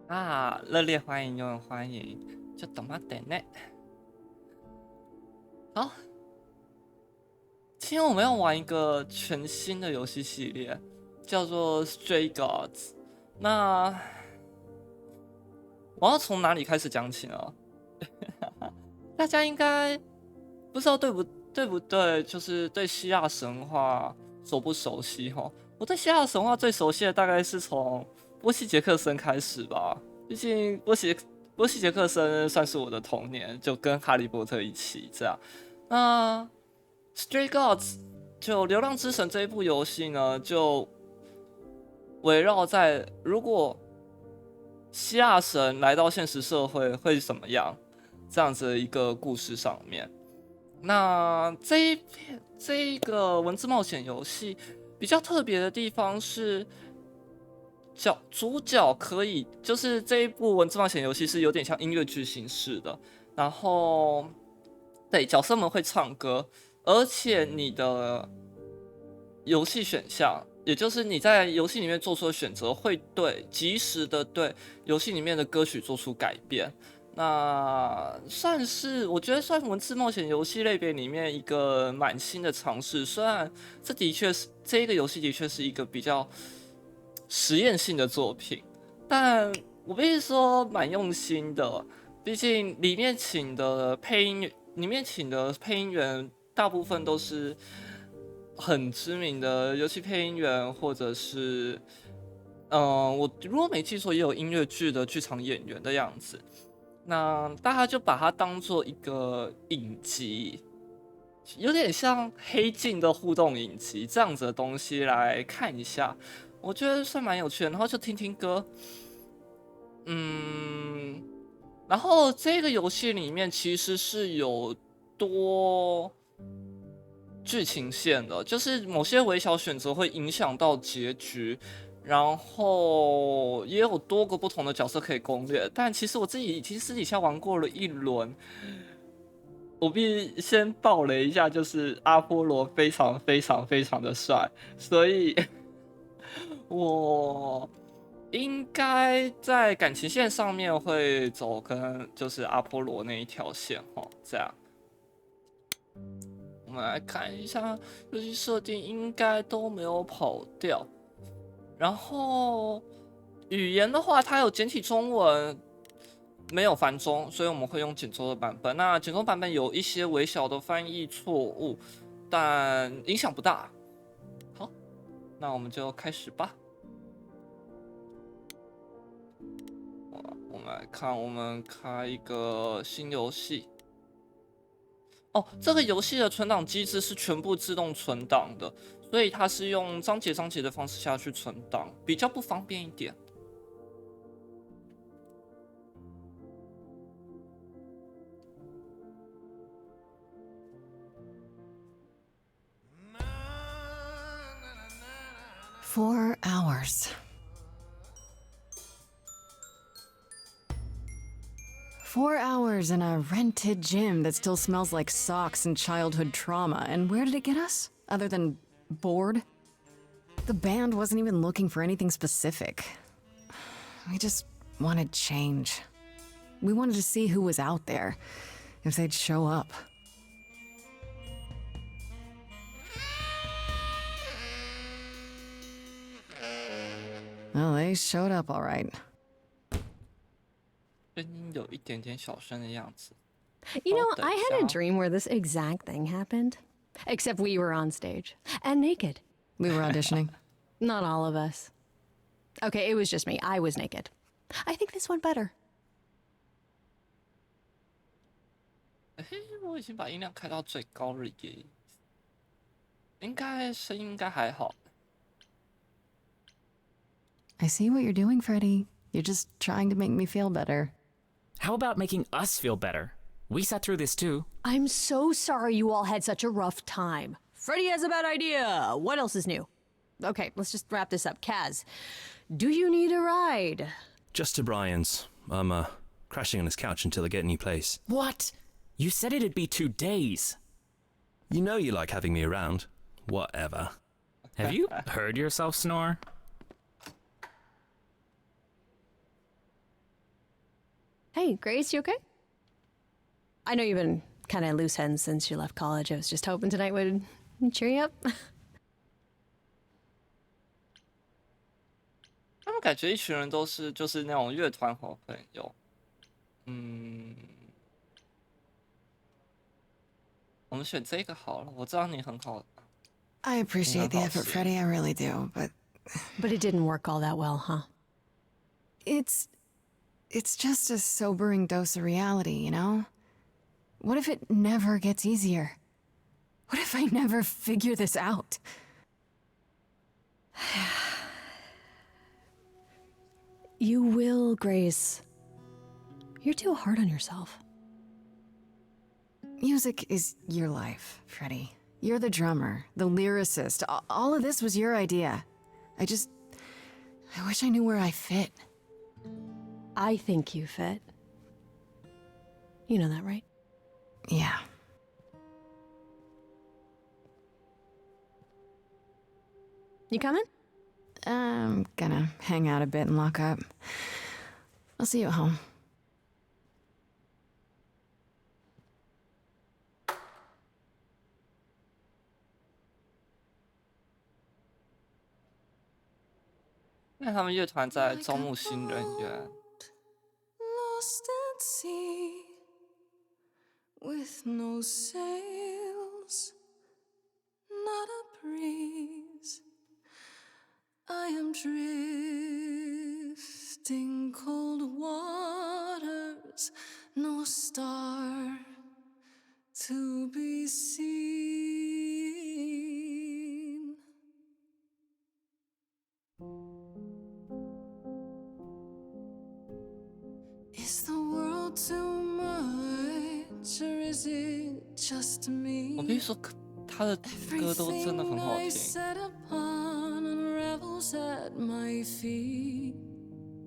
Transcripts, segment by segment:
啊，热烈欢迎，永远欢迎，就懂吗？等呢。好，今天我们要玩一个全新的游戏系列，叫做 Stray Gods。那我要从哪里开始讲起呢？大家应该不知道对不对，就是对希腊神话熟不熟悉哈？我对希腊神话最熟悉的大概是从波西·杰克森开始吧，毕竟波西·杰克森算是我的童年，就跟哈利波特一起这样。那 Stray Gods 就《流浪之神》这一部游戏呢，就围绕在如果希腊神来到现实社会会怎么样这样子的一个故事上面。那这一个文字冒险游戏比较特别的地方是，主角可以就是这一部文字冒险游戏是有点像音乐剧形式的，然后对角色们会唱歌，而且你的游戏选项，也就是你在游戏里面做出的选择，会及时的对游戏里面的歌曲做出改变。那我觉得算文字冒险游戏类别里面一个蛮新的尝试。虽然这一个游戏的确是一个比较实验性的作品，但我必须说蛮用心的。毕竟里面请的配音员大部分都是很知名的游戏配音员，或者是我如果没记错，也有音乐剧的剧场演员的样子。那大家就把它当做一个影集，有点像黑镜的互动影集这样子的东西来看一下，我觉得算蛮有趣的。然后就听听歌，然后这个游戏里面其实是有多剧情线的，就是某些微小选择会影响到结局。然后也有多个不同的角色可以攻略，但其实我自己已经私底下玩过了一轮。我必先爆雷一下，就是阿波罗非常非常非常的帅，所以我应该在感情线上面会走跟就是阿波罗那一条线齁，这样。我们来看一下游戏设定，应该都没有跑掉。然后语言的话，它有简体中文，没有繁中，所以我们会用简中的版本。那简中版本有一些微小的翻译错误，但影响不大。好，那我们就开始吧。我们来看，我们开一个新游戏。哦，这个游戏的存档机制是全部自动存档的，所以它是用章节的方式下去存档，比较不方便一点。4 hours. 4 hours in a rented gym that still smells like socks and childhood trauma. And where did it get us? Other than bored? The band wasn't even looking for anything specific. We just wanted change. We wanted to see who was out there, if they'd show up. Well, they showed up all right. 声音有一点点小声的样子。You know, I had a dream where this exact thing happened. Except we were on stage. And naked. We were auditioning. Not all of us. Okay, it was just me. I was naked. I think this went better. 我已经把音量开到最高了耶，声音应该还好。I see what you're doing, Freddie. You're just trying to make me feel better. How about making us feel better? We sat through this too. I'm so sorry you all had such a rough time. Freddie has a bad idea. What else is new? Okay, let's just wrap this up. Kaz, do you need a ride? Just to Brian's. I'm crashing on his couch until I get a new place. What? You said it'd be 2 days. You know you like having me around. Whatever. Have you heard yourself snore? Hey, Grace, you okay? I know you've been kind of loose ends since you left college. I was just hoping tonight would cheer you up. 他们感觉一群人都是就是那种乐团好朋友。我们选这个好了。我知道你很好。I appreciate the effort, Freddie. I really do, but it didn't work all that well, huh? It's just a sobering dose of reality, you know? What if it never gets easier? What if I never figure this out? You will, Grace. You're too hard on yourself. Music is your life, Freddie. You're the drummer, the lyricist. All of this was your idea. I wish I knew where I fit. I think you fit. You know that, right? Yeah. You coming? I'm gonna hang out a bit and lock up. I'll see you at home.那他们乐团在招募新人员。Lost at sea, with no sails, not a breeze. I am drifting cold waters, no star to be seen. Is the world too much, or is it just me? 我跟你说，他的歌都真的很好听。At my feet,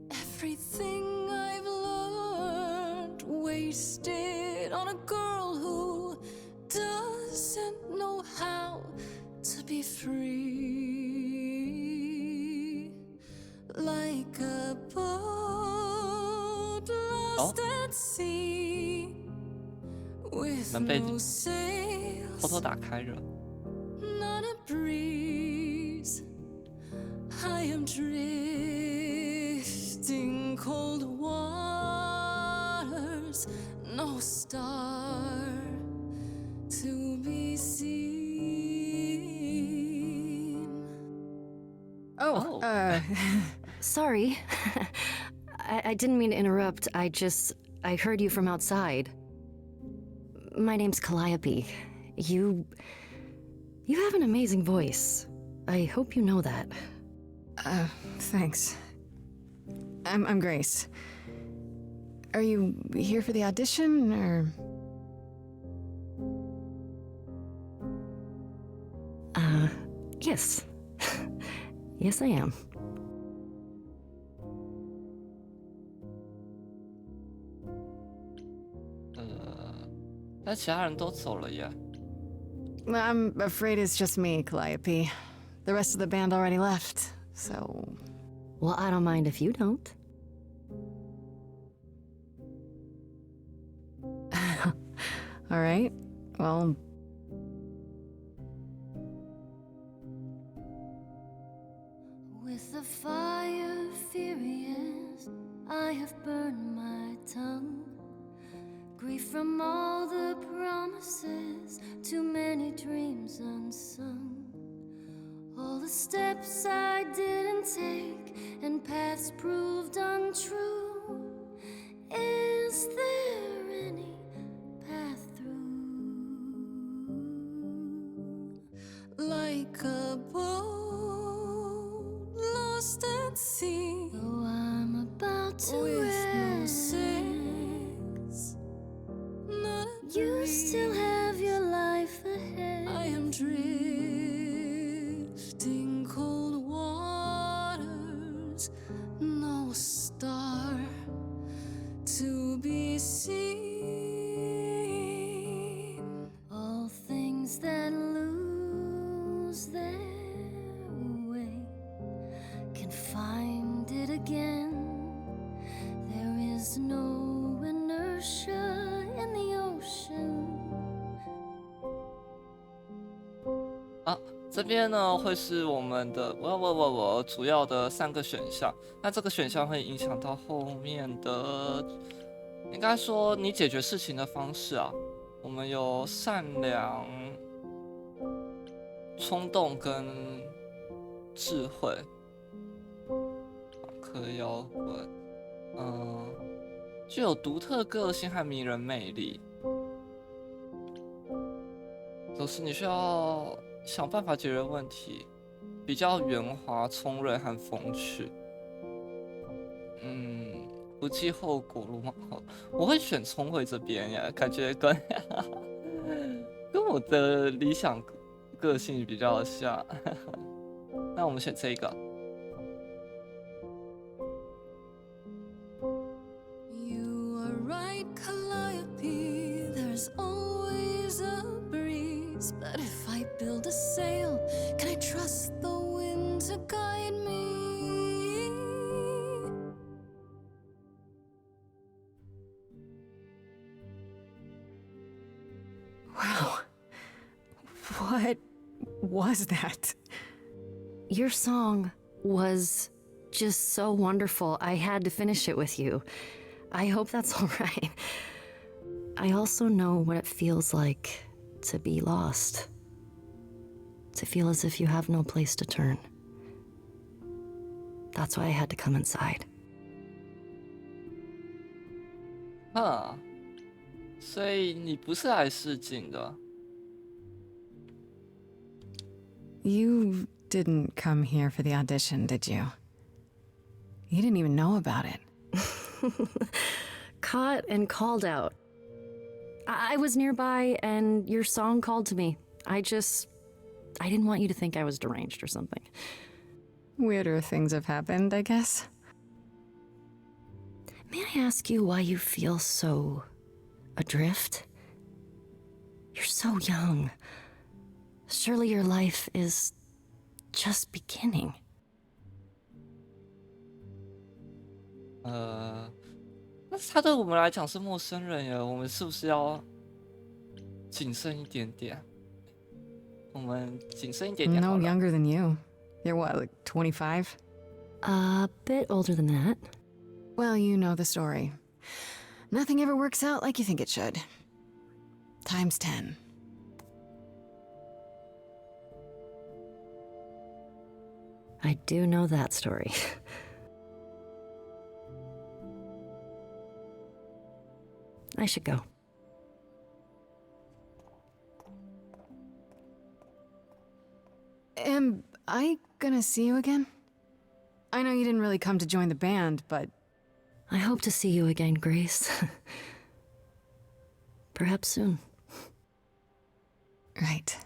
everything I've learned wasted on a girl who doesn't know how to be free, like a boat lost at sea with no sails, 偷偷打开了。 not a breeze. I am drifting cold waters, no star to be seen. Sorry. I didn't mean to interrupt. I heard you from outside. My name's Calliope. You have an amazing voice. I hope you know that. Thanks. I'm Grace. Are you here for the audition, or? Yes. Yes, I am. 但其他人都走了耶。I'm afraid it's just me, Calliope. The rest of the band already left, so... Well, I don't mind if you don't. All right, well... With the fire furious, I have burned my tongue. Grief from all the promises, too many dreams unsung. All the steps I didn't take and paths proved untrue. Is there any path through? Like a boat lost at sea, Though I'm about to with no end, sails, not a you breeze. still have your life ahead. I am drifting cold waters, no star to be seen. All things that lose their way can find it again. There is no 这边呢会是我们的主要的3个选项。那这个选项会影响到后面的，应该说你解决事情的方式啊。我们有善良、冲动跟智慧，可摇滚，具有独特个性和迷人魅力。都是你需要想办法解决问题，比较圆滑、聪锐和风趣。不计后果，鲁莽后，我会选聪慧这边呀，感觉跟我的理想个性比较像。那我们选这个。You are right, Calliope. There's always a breeze. But if I build a sail, can I trust the wind to guide me? Wow. What was that? Your song was just so wonderful. I had to finish it with you. I hope that's all right. I also know what it feels like to be lost. To feel as if you have no place to turn. That's why I had to come inside. 所以你不是来试镜的。You didn't come here for the audition, did you? You didn't even know about it. Caught and called out. I was nearby and your song called to me. I didn't want you to think I was deranged or something. Weirder things have happened, I guess. May I ask you why you feel so adrift? You're so young. Surely your life is just beginning. 但是他对我们来讲是陌生人耶，我们是不是要谨慎一点点？我们谨慎一点点好 No 了。 younger than you. You're what, like 25? A bit older than that. Well, you know the story. Nothing ever works out like you think it should. Times 10. I do know that story. I should go. Am I gonna see you again? I know you didn't really come to join the band, but I hope to see you again, Grace. Perhaps soon. right.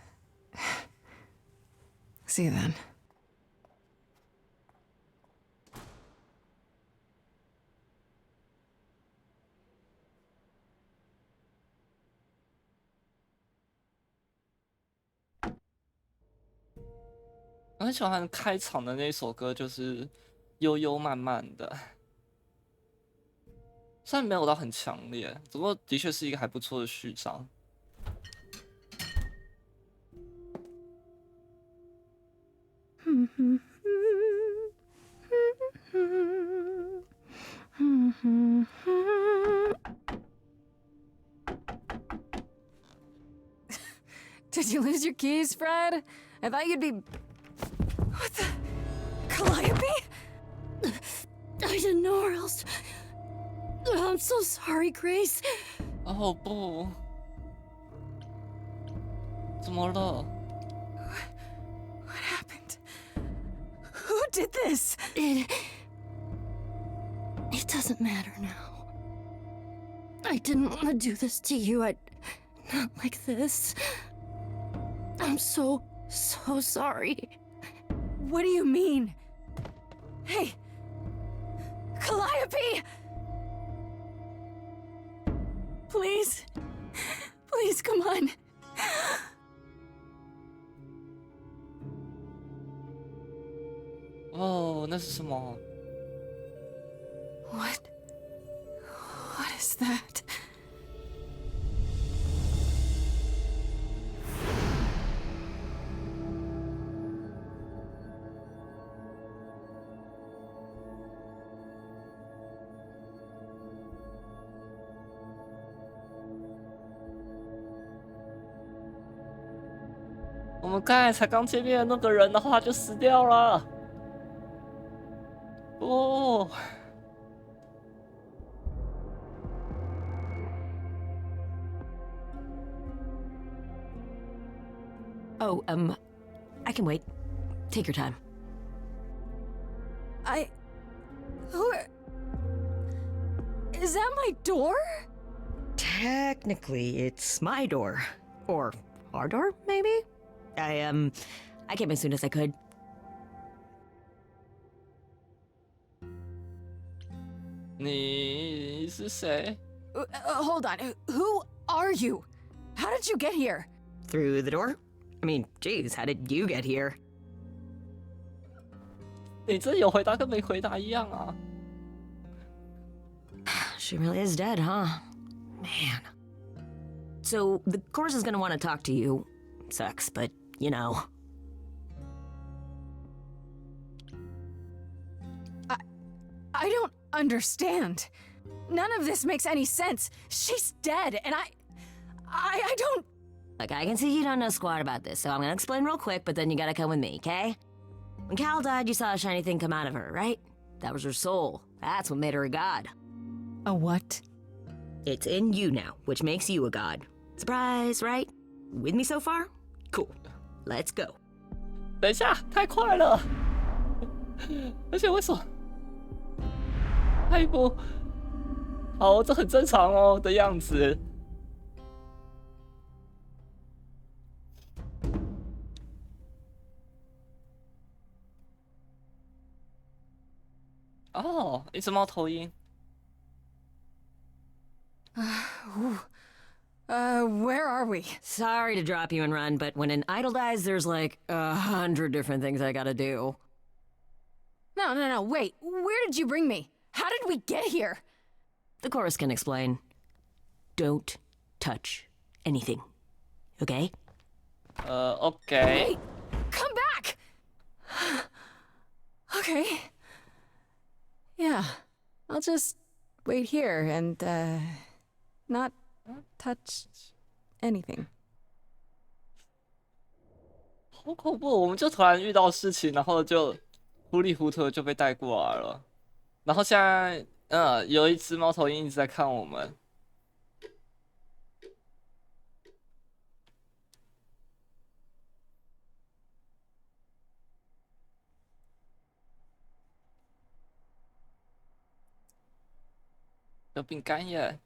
See you then. 我很喜欢开场的那首歌，就是悠悠慢慢的，虽然没有到很强烈，不过的确是一个还不错的序章。Did you lose your keys, Fred? I thought you'd be... What the... Calliope? I didn't know where else. I'm so sorry, Grace. 哦不，怎么了？ What happened? Who did this? It doesn't matter now. I didn't want to do this to you. Not like this. I'm so sorry. What do you mean? Hey! Calliope! Please? Please, come on. 哦，那是什么？ What is that? 们刚才才刚见面的那个人，然后他就死掉了。哦。Oh, I can wait. Take your time. Is that my door? Technically, it's my door. Or our door, maybe? I came as soon as I could.你是谁？ Hold on. Who are you? How did you get here? Through the door? I mean, geez, how did you get here? 你这有回答跟没回答一样啊。She really is dead, huh? Man. So, the course is gonna want to talk to you. Sucks, but, you know. I don't understand. None of this makes any sense. She's dead, and I don't... Look, I can see you don't know squat about this, so I'm gonna explain real quick, but then you gotta come with me, okay? When Cal died, you saw a shiny thing come out of her, right? That was her soul. That's what made her a god. A what? It's in you now, which makes you a god. Surprise, right? With me so far? Cool. Let's go. 等一下，太快了！而且为什么？太不……好，这很正常哦的样子。哦，一只猫头鹰。Where are we? Sorry to drop you and run, but when an idol dies, there's like 100 different things I gotta do. No, wait. Where did you bring me? How did we get here? The chorus can explain. Don't touch anything. Okay? Okay. Wait! Come back! Okay. Yeah. I'll just wait here and, not touch anything. 好恐怖！我们就突然遇到事情，然后就糊里糊涂的就被带过来了。然后现在，有一只猫头鹰一直在看我们。有饼干耶！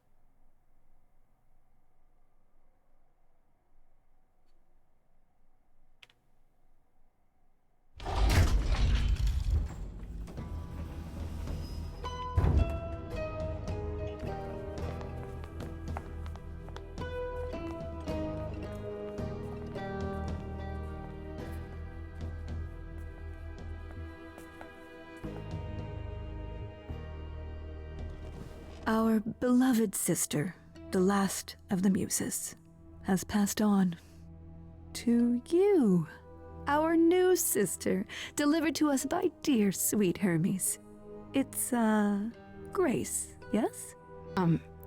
Our beloved sister, the last of the Muses, has passed on. To you, our new sister, delivered to us by dear sweet Hermes. It's, Grace, yes?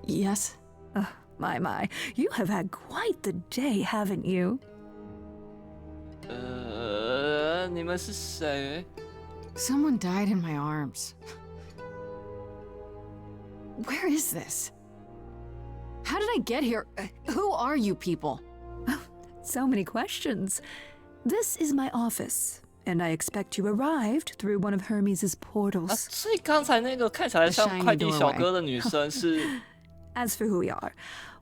Yes? Oh, my, you have had quite the day, haven't you? 你们是谁？ Someone died in my arms. Where is this? How did I get here? Who are you people? Oh, so many questions. This is my office, and I expect you arrived through one of Hermes' portals. 所以刚才那个看起来像快递小哥的女生是 As for who we are,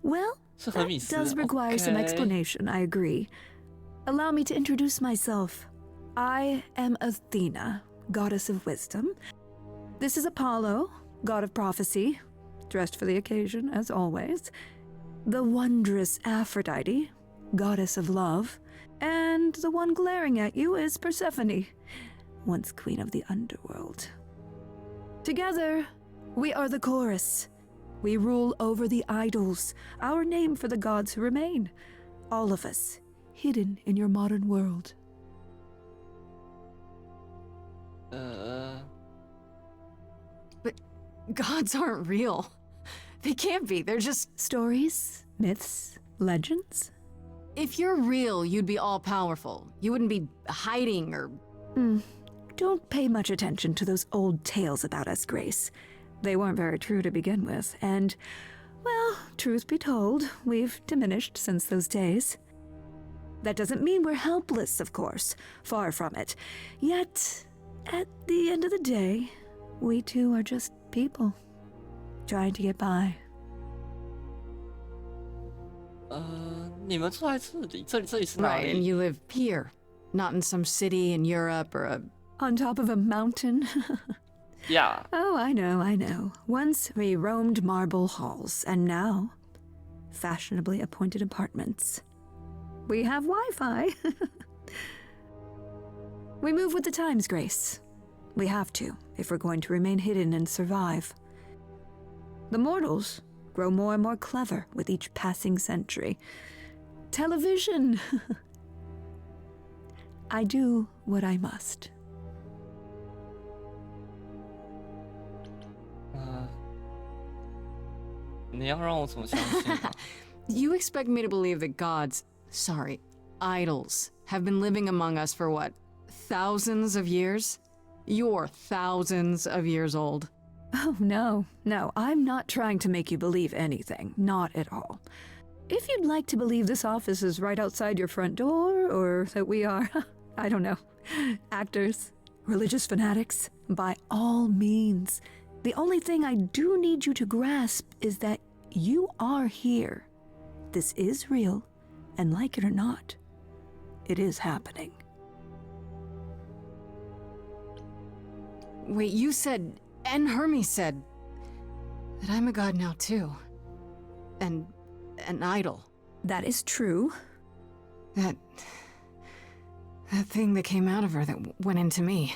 well, 是荷米 that 斯。 does require some Okay. explanation, I agree. Allow me to introduce myself. I am Athena, goddess of wisdom. This is Apollo, god of prophecy, dressed for the occasion, as always. The wondrous Aphrodite, goddess of love. And the one glaring at you is Persephone, once queen of the underworld. Together, we are the chorus. We rule over the idols, our name for the gods who remain. All of us, hidden in your modern world. But gods aren't real. They can't be. They're just... Stories, myths, legends. If you're real, you'd be all powerful. You wouldn't be hiding or. Don't pay much attention to those old tales about us, Grace. They weren't very true to begin with, and, well, truth be told, we've diminished since those days. That doesn't mean we're helpless, of course. Far from it. Yet, at the end of the day, we too are just people, trying to get by. 你们住在这里，这里是哪 Right, and 里？ you live here, not in some city in Europe or a. On top of a mountain? Yeah. Oh, I know. Once we roamed marble halls, and now, fashionably appointed apartments. We have Wi-Fi. We move with the times, Grace. We have to, if we're going to remain hidden and survive. The mortals grow more and more clever with each passing century. Television! I do what I must. 你要让我怎么相信啊？ You expect me to believe that idols, have been living among us for what, thousands of years? You're thousands of years old. Oh, no, I'm not trying to make you believe anything. Not at all. If you'd like to believe this office is right outside your front door, or that we are, I don't know, actors, religious fanatics, by all means. The only thing I do need you to grasp is that you are here. This is real, and like it or not, it is happening. Wait, you said, and Hermes said, that I'm a god now too. And an idol. That is true. That thing that came out of her that went into me.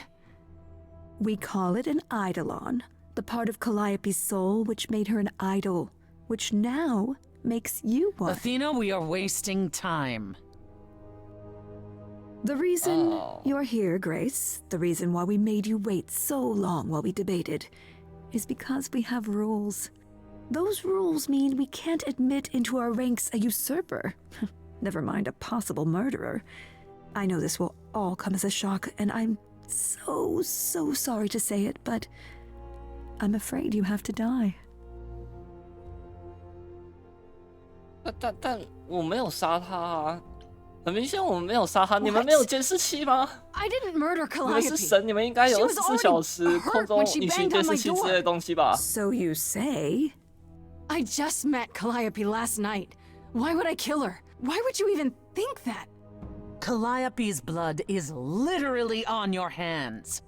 We call it an eidolon, the part of Calliope's soul which made her an idol, which now makes you one. Athena, we are wasting time. The reason you're here, Grace, the reason why we made you wait so long while we debated, is because we have rules. Those rules mean we can't admit into our ranks a usurper, never mind a possible murderer. I know this will all come as a shock, and I'm so sorry to say it, but I'm afraid you have to die. 但我没有杀他啊，很明显我们没有杀他。你们没有监视器吗？ I didn't murder 你们 Calliope. 是神，你们应该有 She was 24小时 already 空 hurt 中 when she 隐形 banged 监 on 视 my 器之类的 door. 东西吧？ So you say? I just met Calliope last night. Why would I kill her? Why would you even think that? Calliope's blood is literally on your hands.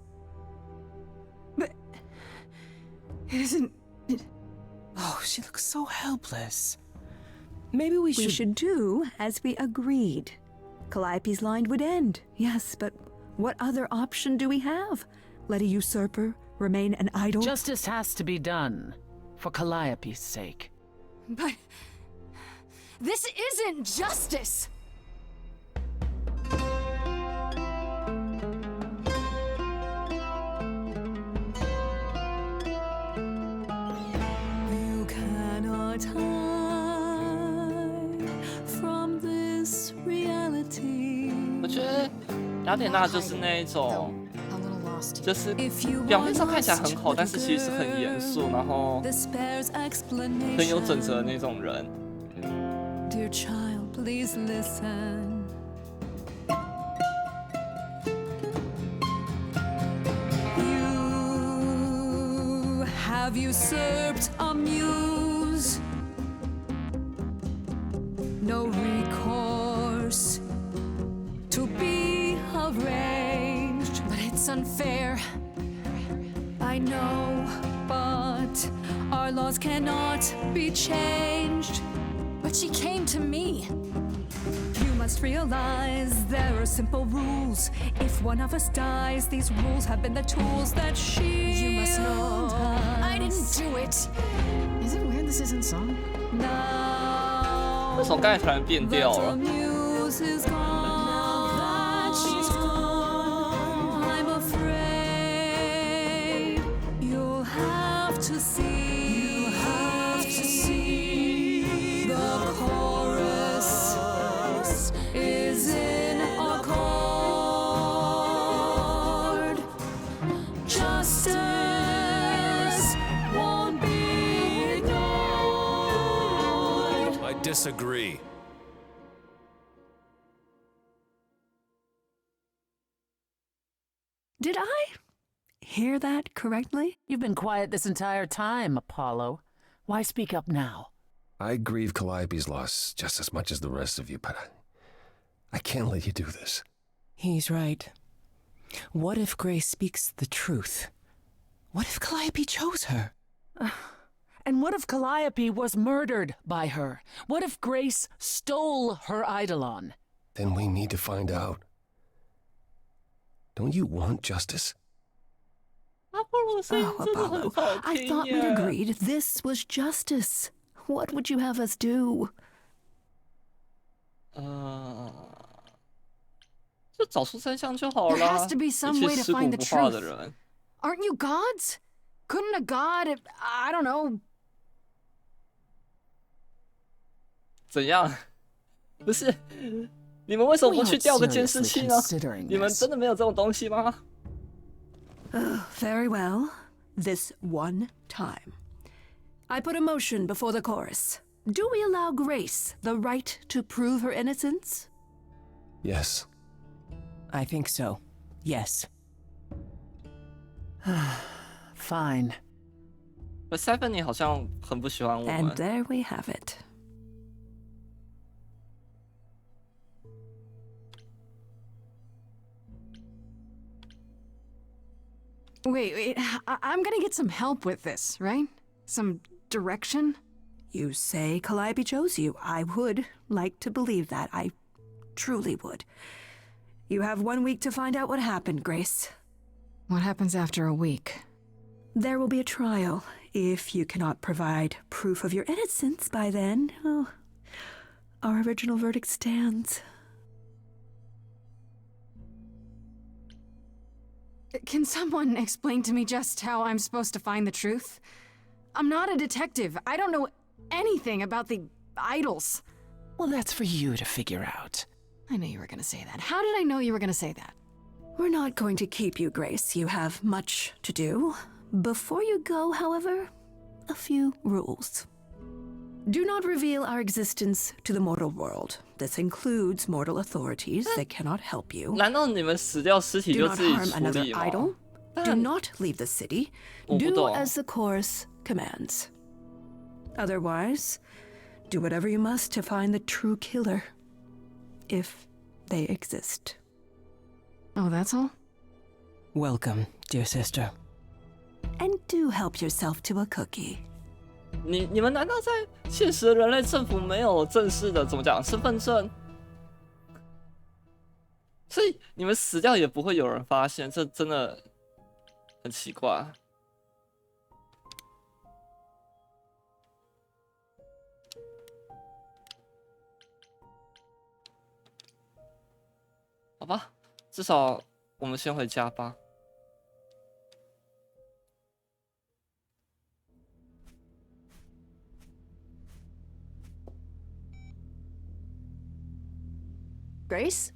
But it isn't. Oh, she looks so helpless. Maybe we We should do as we agreed. Calliope's line would end, yes, but what other option do we have? Let a usurper remain an idol? Justice has to be done, for Calliope's sake. But this isn't justice. You cannot hide from this reality. 我觉得雅典娜就是那一种， A little lost. 就是。 If you 表面上 want 看起来很 lost 好， with 但是其实是很严肃，然后 despair's 很有准 explanation. 则的那种人。 Dear child, please listen. You have usurped a muse. No recourse to be arranged. But it's unfair. I know, but our laws cannot be changed. But she came to me. You must realize there are simple rules. If one of us dies, these rules have been the tools that shield You must know I didn't us. do it. Is it weird this isn't song? Now 为什么刚才突然变调 that 了 the？ muse is gone, I'm afraid you'll have to see. The chorus disagree. Did I hear that correctly? You've been quiet this entire time, Apollo. Why speak up now? I grieve Calliope's loss just as much as the rest of you, but I can't let you do this. He's right. What if Grace speaks the truth? What if Calliope chose her? And what if Calliope was murdered by her? What if Grace stole her eidolon? Then we need to find out. Don't you want justice? Oh, Apollo, I thought we'd agreed this was justice. What would you have us do? 就找出真相就好了。 There has to be some way to find the 一切尸骨不化的 truth. 人， Aren't you gods? Couldn't a god, I don't know, 怎样？不是，你们为什么不去调个监视器呢？ considering 你们 this. 真的没有这种东西吗？ Very well. This one time. I put a motion before the chorus. Do we allow Grace the right to prove her innocence? Yes. I think so. Yes. Fine. Stephanie 好像很不喜欢我 And 们。 there we have it. wait, I'm gonna get some help with this, right? Some direction? You say Calliope chose you. I would like to believe that. I truly would. You have 1 week to find out what happened, Grace. What happens after a week? There will be a trial. If you cannot provide proof of your innocence by then, oh, our original verdict stands. Can someone explain to me just how I'm supposed to find the truth? I'm not a detective. I don't know anything about the idols. Well, that's for you to figure out. I knew you were gonna say that. How did I know you were gonna say that? We're not going to keep you, Grace. You have much to do. Before you go, however, a few rules. Do not reveal our existence to the mortal world. This includes mortal authorities. They cannot help you. 难道你们死掉尸体 Do 就 not 自己 harm 处 another 理吗？ idol. Do not leave the city. 我不 Do 懂。 as the chorus commands. Otherwise, do whatever you must to find the true killer, if they exist. Oh, that's all? Welcome, dear sister. And do help yourself to a cookie. 你们难道在现实的人类政府没有正式的怎么讲身份证？所以你们死掉也不会有人发现，这真的很奇怪。好吧，至少我们先回家吧。Grace?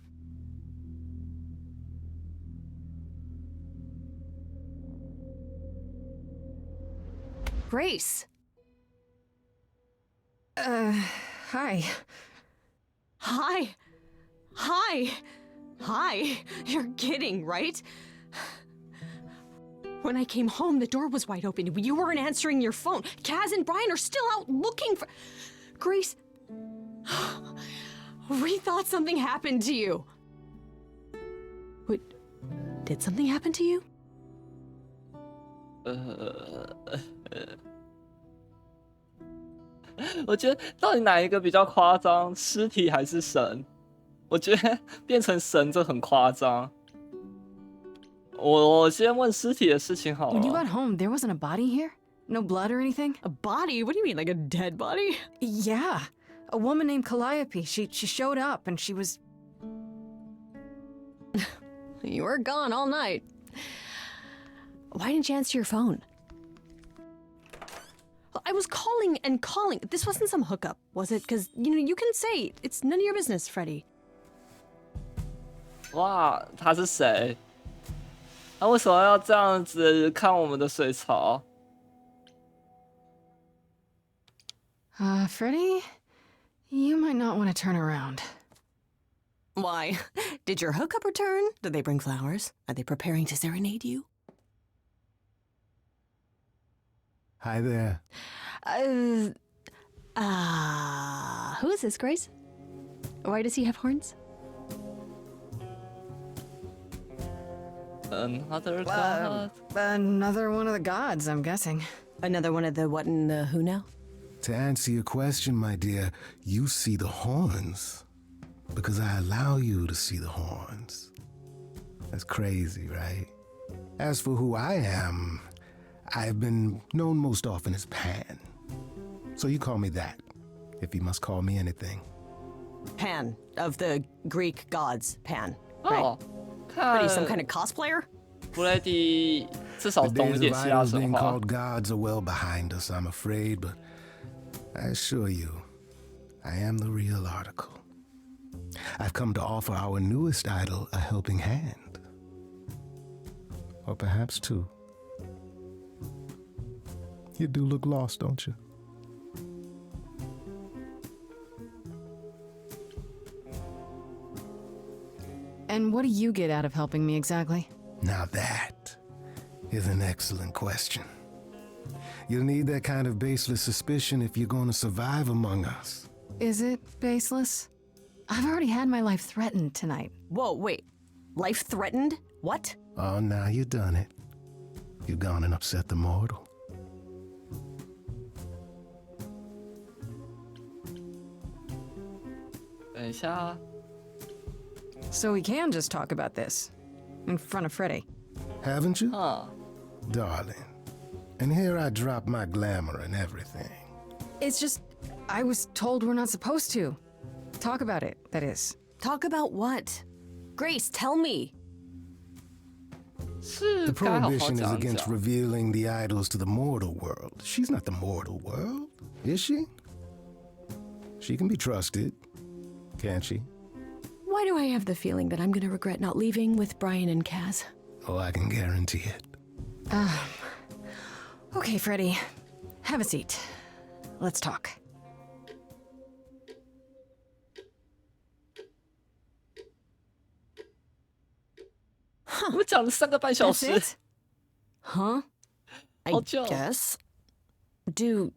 Grace? Hi. Hi. Hi. Hi. You're kidding, right? When I came home, the door was wide open. You weren't answering your phone. Kaz and Brian are still out looking for... Grace... We thought something happened to you. Wait, did something happen to you? 我觉得到底哪一个比较夸张，尸体还是神？我觉得变成神这很夸张。我先问尸体的事情好 When you 了。 got home, there wasn't a body here? No blood or anything? A body? What do you mean, like a dead body? Yeah. A woman named Calliope. She showed up and she was... You were gone all night. Why didn't you answer your phone? I was calling and calling. This wasn't some hookup, was it? Because, you can say it's none of your business, Freddy. 哇，他是谁？他为什么要这样子看我们的水槽？ Freddy? You might not want to turn around. Why? Did your hookup return? Did they bring flowers? Are they preparing to serenade you? Hi there. Who is this, Grace? Why does he have horns? Another god. Another one of the gods, I'm guessing. Another one of the what and the who now? To answer your question, my dear, you see the horns because I allow you to see the horns. That's crazy, right? As for who I am, I've been known most often as Pan. So you call me that, if you must call me anything. Pan, of the Greek gods, Pan. Right? 哦， What are you, some 看 kind of cosplayer? Brady 至少 The 懂一 days of 点希腊 idols 神 being 话。 called gods are well behind us, I'm afraid, but I assure you, I am the real article. I've come to offer our newest idol a helping hand. Or perhaps two. You do look lost, don't you? And what do you get out of helping me exactly? Now that is an excellent question. You'll need that kind of baseless suspicion if you're going to survive among us. Is it baseless? I've already had my life threatened tonight. Whoa, wait. Life threatened? What? Oh, now you've done it. You've gone and upset the mortal. So we can just talk about this in front of Freddy. Haven't you? 啊， Darling. And here I drop my glamour and everything. It's just, I was told we're not supposed to. Talk about it, that is. Talk about what? Grace, tell me. 是 The 该好好 prohibition is 讲一 against 讲。 revealing the idols to the mortal world. She's not the mortal world, is she? She can be trusted, can't she? Why do I have the feeling that I'm gonna regret not leaving with Brian and Kaz? Oh, I can guarantee it. Okay, Freddy. Have a seat. Let's talk. 我们讲了3个半小 That's 时， it? Huh? I 好久。 guess. Do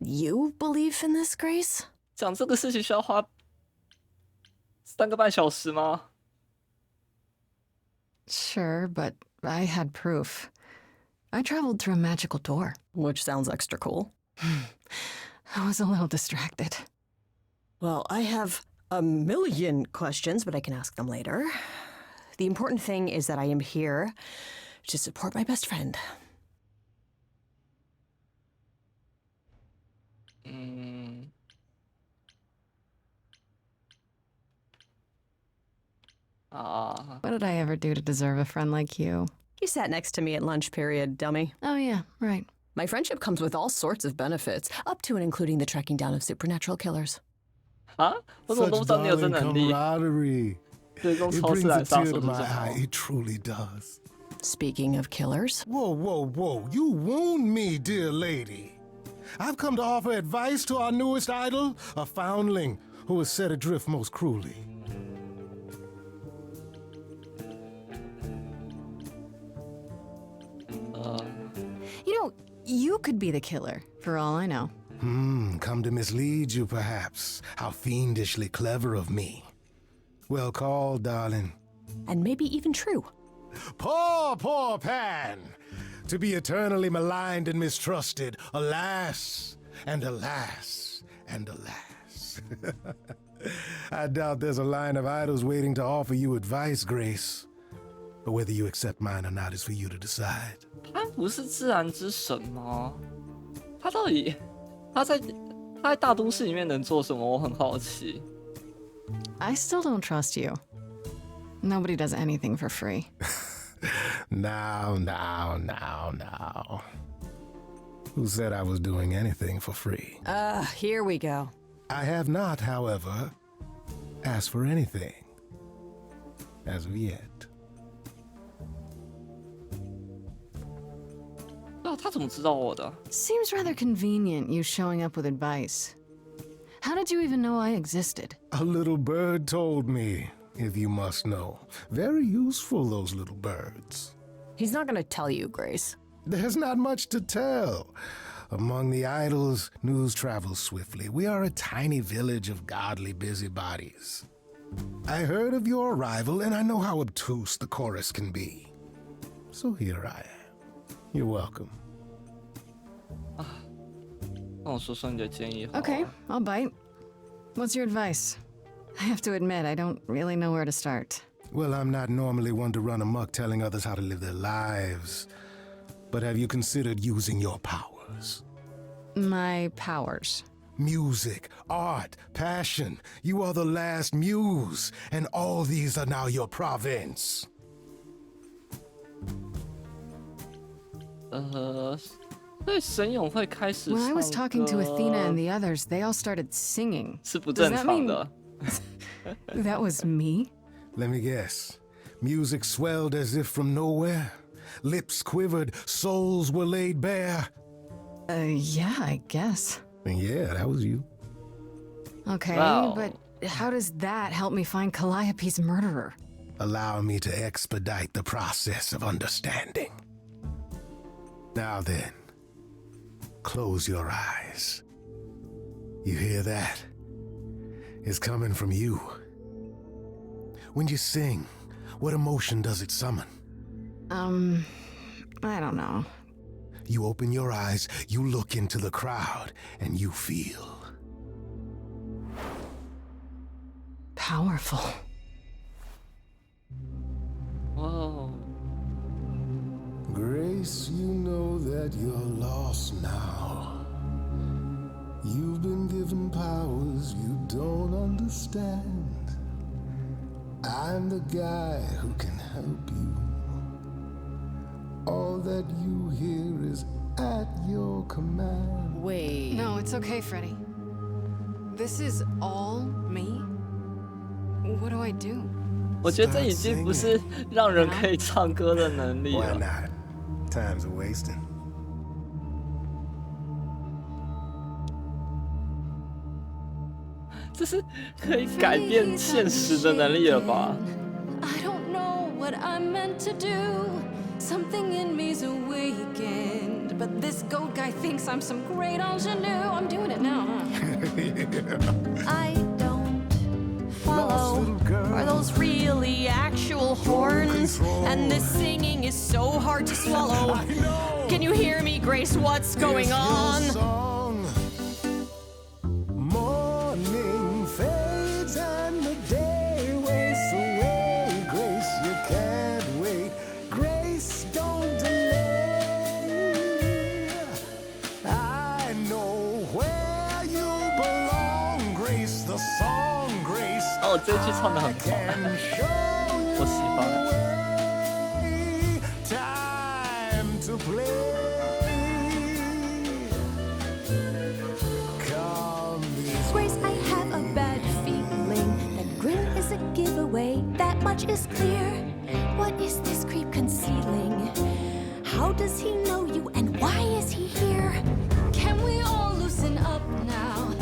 you believe in this, Grace? 讲这个事情需要花3个半小时吗？ Sure, but I had proof. I traveled through a magical door. Which sounds extra cool. I was a little distracted. Well, I have a million questions, but I can ask them later. The important thing is that I am here to support my best friend. 嗯，啊， What did I ever do to deserve a friend like you? You sat next to me at lunch period, dummy. Oh, yeah, right. My friendship comes with all sorts of benefits, up to and including the tracking down of supernatural killers. 啊，我怎么都不知道你有这 darling 能力？ camaraderie. 对，用 It 超自 brings a 然杀 tear 手 to 是 my 什 eye. 么？ It truly does. Speaking of killers, Whoa, whoa, whoa. You wound me, dear lady. I've come to offer advice to our newest idol, a foundling who was set adrift most cruelly. You know, you could be the killer, for all I know. Come to mislead you, perhaps. How fiendishly clever of me. Well called, darling. and maybe even true. Poor, poor Pan! To be eternally maligned and mistrusted. Alas, and alas, and alas. I doubt there's a line of idols waiting to offer you advice, Grace. But whether you accept mine or not is for you to decide. 他不是自然之神吗？他到底他在大都市里面能做什么？我很好奇。 I still don't trust you. Nobody does anything for free. Now. Who said I was doing anything for free? Here we go. I have not, however, asked for anything. As of yet. 那他怎么知道我的？ Seems rather convenient you showing up with advice. How did you even know I existed? A little bird told me, if you must know. Very useful, those little birds. He's not gonna tell you, Grace. There's not much to tell. Among the idols, news travels swiftly. We are a tiny village of godly busybodies. I heard of your arrival, and I know how obtuse the chorus can be. So here I am. You're welcome. 那我说说你的建议好了。 Okay, I'll bite. What's your advice? I have to admit, I don't really know where to start. Well, I'm not normally one to run amok telling others how to live their lives. But have you considered using your powers? My powers. Music, art, passion. You are the last muse, and all these are now your province. 所以神勇会开始 When I was 唱 talking to 歌 Athena and the others, they all started singing. 是不 Does 正 that 常 mean 的。 that was me? Let me guess. Music swelled as if from nowhere. Lips quivered, souls were laid bare. Yeah, I guess. And yeah, that was you. Okay, Wow. but how does that help me find Calliope's murderer? Allow me to expedite the process of understanding. Now then, close your eyes. You hear that? It's coming from you. When you sing, what emotion does it summon? I don't know. You open your eyes, you look into the crowd, and you feel Powerful. Whoa. Grace, you know that you're lost now. You've been given powers you don't understand. I'm the guy who can help you. All that you hear is at your command. Wait. No, it's okay, Freddy. This is all me? What do I do? 我觉得这已经不是让人可以唱歌的能力 Why 了。 not? Time's a wasting. 这是可以改变现实的能力了吧？ I don't know what I'm meant to do. Something in me's awakened. But this goat guy thinks I'm some great ingenue. I'm doing it now, huh? I don't follow. Are those really actual horns? And this singing is so hard to swallow. Can you hear me, Grace? What's going on? Morning fades and the day wastes away. Grace, you can't wait. Grace, don't delay. I know where you belong. Grace, the song, Grace. 哦，这一句唱得很好， Can show you 我喜欢。 time to play. Come these Grace, I have a bad feeling that grin is a giveaway. That much is clear. What is this creep concealing? How does he know you and why is he here? Can we all loosen up now?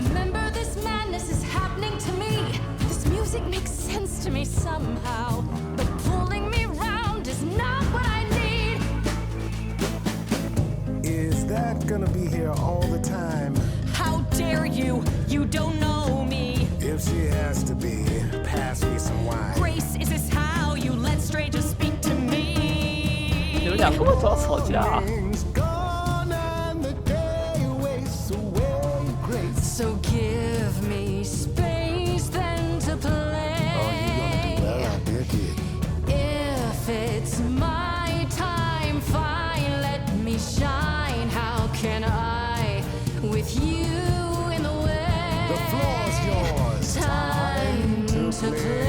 Remember, this madness is happening to me. This music makes sense to me somehow. But pulling me round is not what I need. Is that gonna be here all the time? How dare you? You don't know me. If she has to be, pass me some wine. Grace, is this how you let strangers speak to 你 me? 们两个为什么要吵架啊？ Things gone and the day wastes away. Grace. So give me space then to play. Oh, you're gonna do well out there, kid. If it's my time, fine, let me shine. How can I, with you in the way? The floor's yours. Time to play.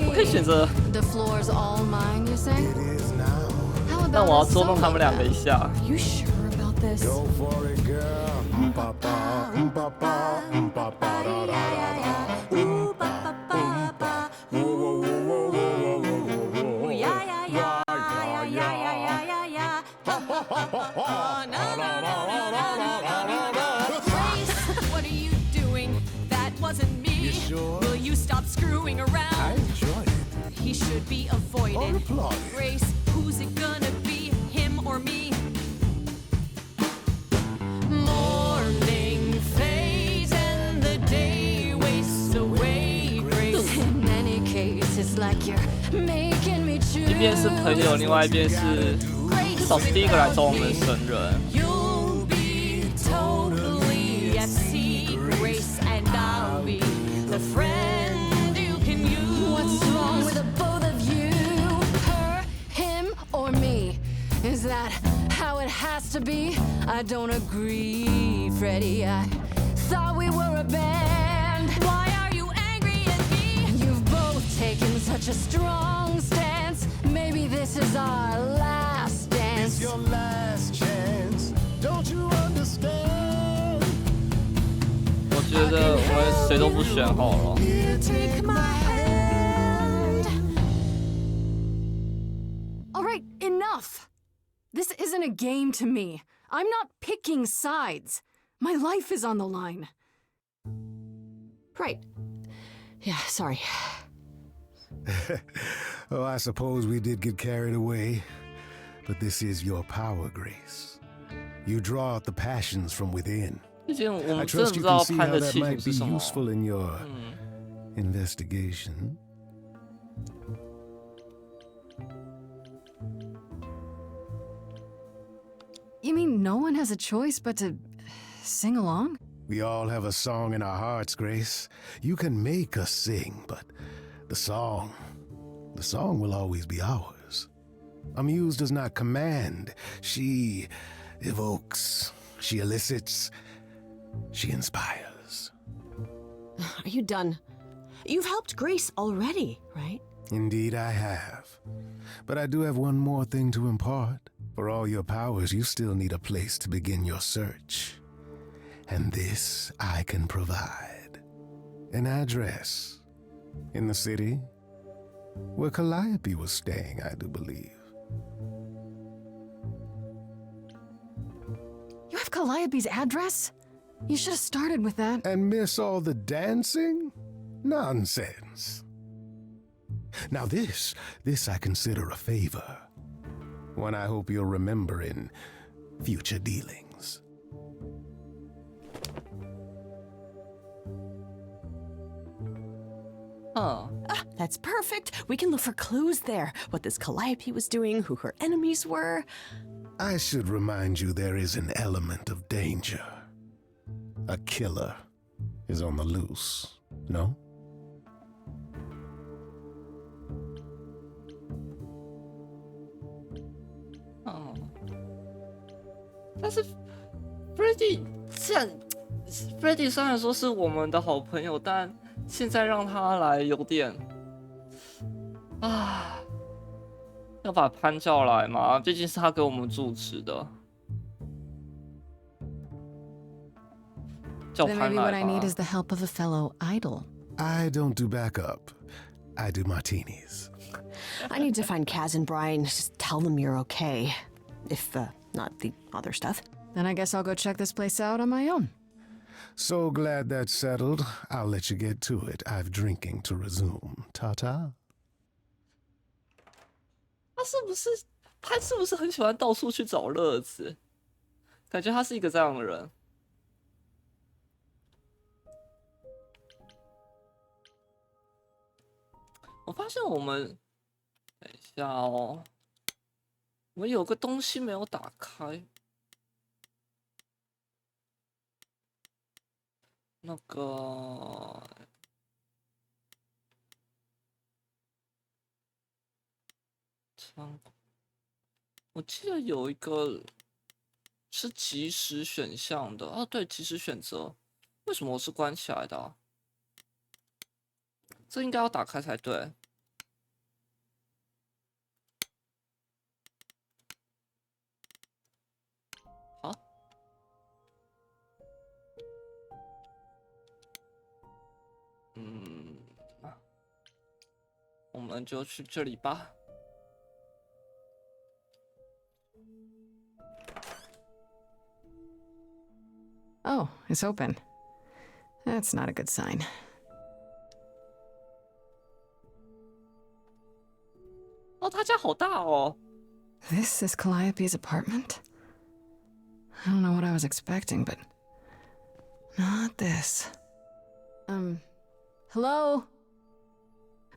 我可以选择， The floor's all mine, you say? It is now. How 但 about 我要 a 捉弄他们两个一 solo 下。 Are you sure about this? Go for it, girl. Ba ba, ba ba, ba ba da da da da. Ooh, ba ba ba ba. Whoa, whoa, whoa, whoa, whoa, whoa, whoa, whoa. Yeah, yeah, yeah, yeah, yeah, yeah, yeah, yeah, yeah. Da da da da da da da. sure. Will you stop screwing I around? enjoy it. He should be Or avoided. applauded. Grace, who's it gonna be? Him or me? Morning fades and the day wastes away. Grace, In any case, it's like you're making me 一边是 choose. 朋友，另外一边是至少是第一个来找我们的神人。 you'll be totally at sea. Grace and I'll be the friend you can use. What's wrong with the both of you? Her, him, or me? Is that how it has to be? I don't agree, Freddie. I thought we were a band. Why are you angry at me? You've both taken such a strong stance. Maybe this is our last dance. It's your last chance. Don't you understand? 我觉得我们谁都不选好了。 Here, take my hand. All right, enough! This isn't a game to me. I'm not picking sides. My life is on the line. Right. Yeah, sorry. Oh, I suppose we did get carried away. But this is your power, Grace. You draw out the passions from within. 毕竟我 I 们真的 trust 不 you 知道 can see 潘 how 的 that 企图 might be 是什么。 useful in your investigation. You mean no one has a choice but to sing along? We all have a song in our hearts, Grace. You can make us sing, but the song will always be ours. A muse does not command. She evokes, she elicits, she inspires. Are you done? You've helped Grace already, right? Indeed, I have. But I do have one more thing to impart. For all your powers, you still need a place to begin your search. And this I can provide. An address. In the city. Where Calliope was staying, I do believe. You have Calliope's address? You should have started with that. And miss all the dancing? Nonsense. Now this I consider a favor. One I hope you'll remember in future dealings. That's perfect. We can look for clues there. What this Calliope was doing, who her enemies were. I should remind you there is an element of danger. A killer is on the loose, no? Freddy 虽然说是我们的好朋友，但现在让他来有点要把潘叫来嘛，毕竟是他给我们主持的。叫 Then 潘 maybe what I 来 need 吧。 is the help of a fellow idol. I don't do backup. I do martinis. I need to find Kaz and Brian. Just tell them you're okay. If, not the other stuff. Then I guess I'll go check this place out on my own. So glad that's settled. I'll let you get to it. I've drinking to resume. Ta-ta. 潘是不是很喜欢到处去找乐子？感觉他是一个这样的人。我发现我们，等一下哦，我们有个东西没有打开。那个，我记得有一个是即时选项的啊，对，即时选择，为什么我是关起来的啊？这应该要打开才对。好，我们就去这里吧。Oh, it's open. That's not a good sign. 哦，他家好大哦。This is Calliope's apartment? I don't know what I was expecting, but not this. Hello?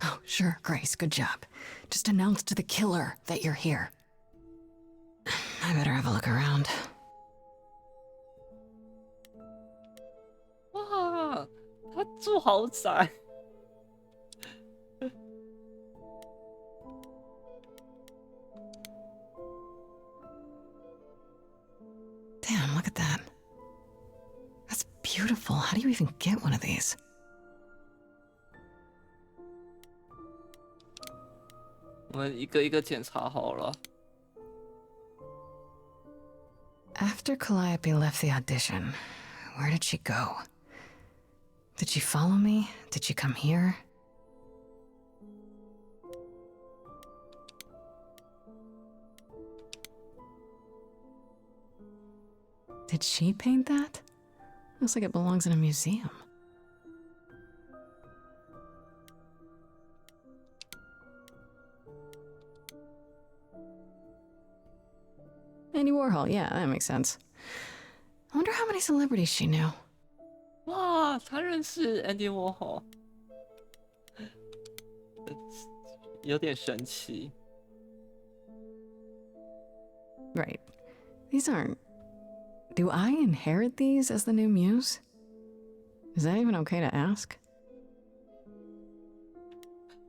Oh, sure, Grace, good job. Just announce to the killer that you're here. I better have a look around. 哇，他住豪宅。Damn, look at that. That's beautiful. How do you even get one of these?我们一个一个检查好了。After Calliope left the audition, where did she go? Did she follow me? Did she come here? Did she paint that? Looks like it belongs in a museum. Andy Warhol, yeah, that makes sense. I wonder how many celebrities she knew. 哇，他认识 Andy Warhol， 有点神奇。Right. These aren't... Do I inherit these as the new muse? Is that even okay to ask?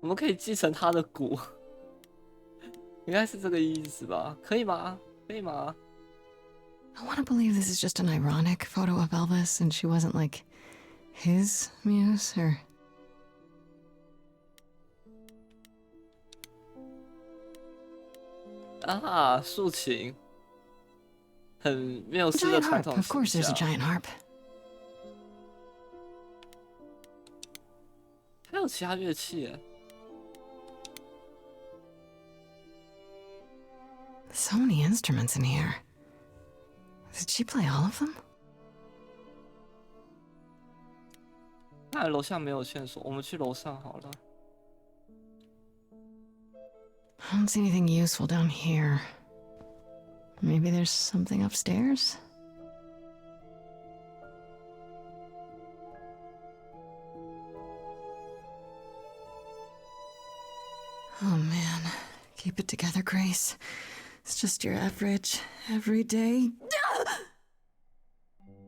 我们可以继承他的骨，应该是这个意思吧？可以吗？可以吗？ I want to believe this is just an ironic photo of Elvis and she wasn't like his muse or...啊，竖琴，很缪斯的 Giant 传 harp. 统 Of course 形 there's a 象。 giant harp. 还有其他乐器耶。 So many instruments in here. Did she play all of them? 看来楼下没有线索，我们去楼上好了。 I don't see anything useful down here. Maybe there's something upstairs? Oh man, keep it together, Grace. It's just your average, everyday...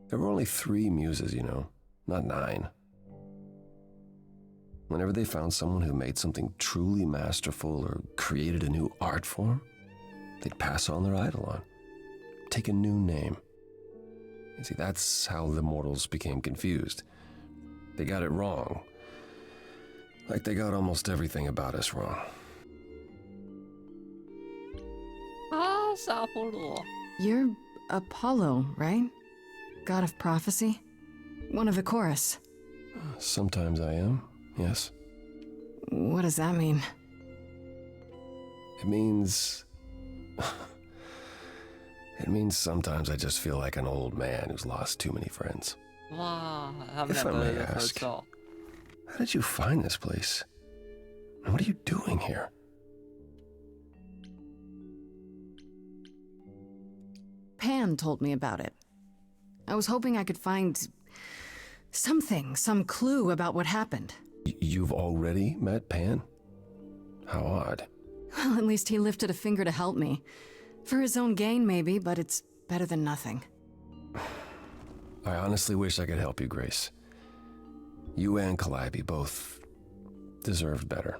There were only 3 muses, you know, not 9. Whenever they found someone who made something truly masterful or created a new art form, they'd pass on their idol on, take a new name. You see, that's how the mortals became confused. They got it wrong. Like they got almost everything about us wrong. 啊，是阿波罗。 You're Apollo, right? God of prophecy? One of the chorus. Sometimes I am, yes. What does that mean? It means... It means sometimes I just feel like an old man who's lost too many friends. 哇，他们 If 两 I 个 may 人合 ask, 照。 how did you find this place? And what are you doing here? Pan told me about it. I was hoping I could find something, some clue about what happened. You've already met Pan? How odd. Well, at least he lifted a finger to help me. For his own gain, maybe, but it's better than nothing. I honestly wish I could help you, Grace. You and Calliope both deserved better.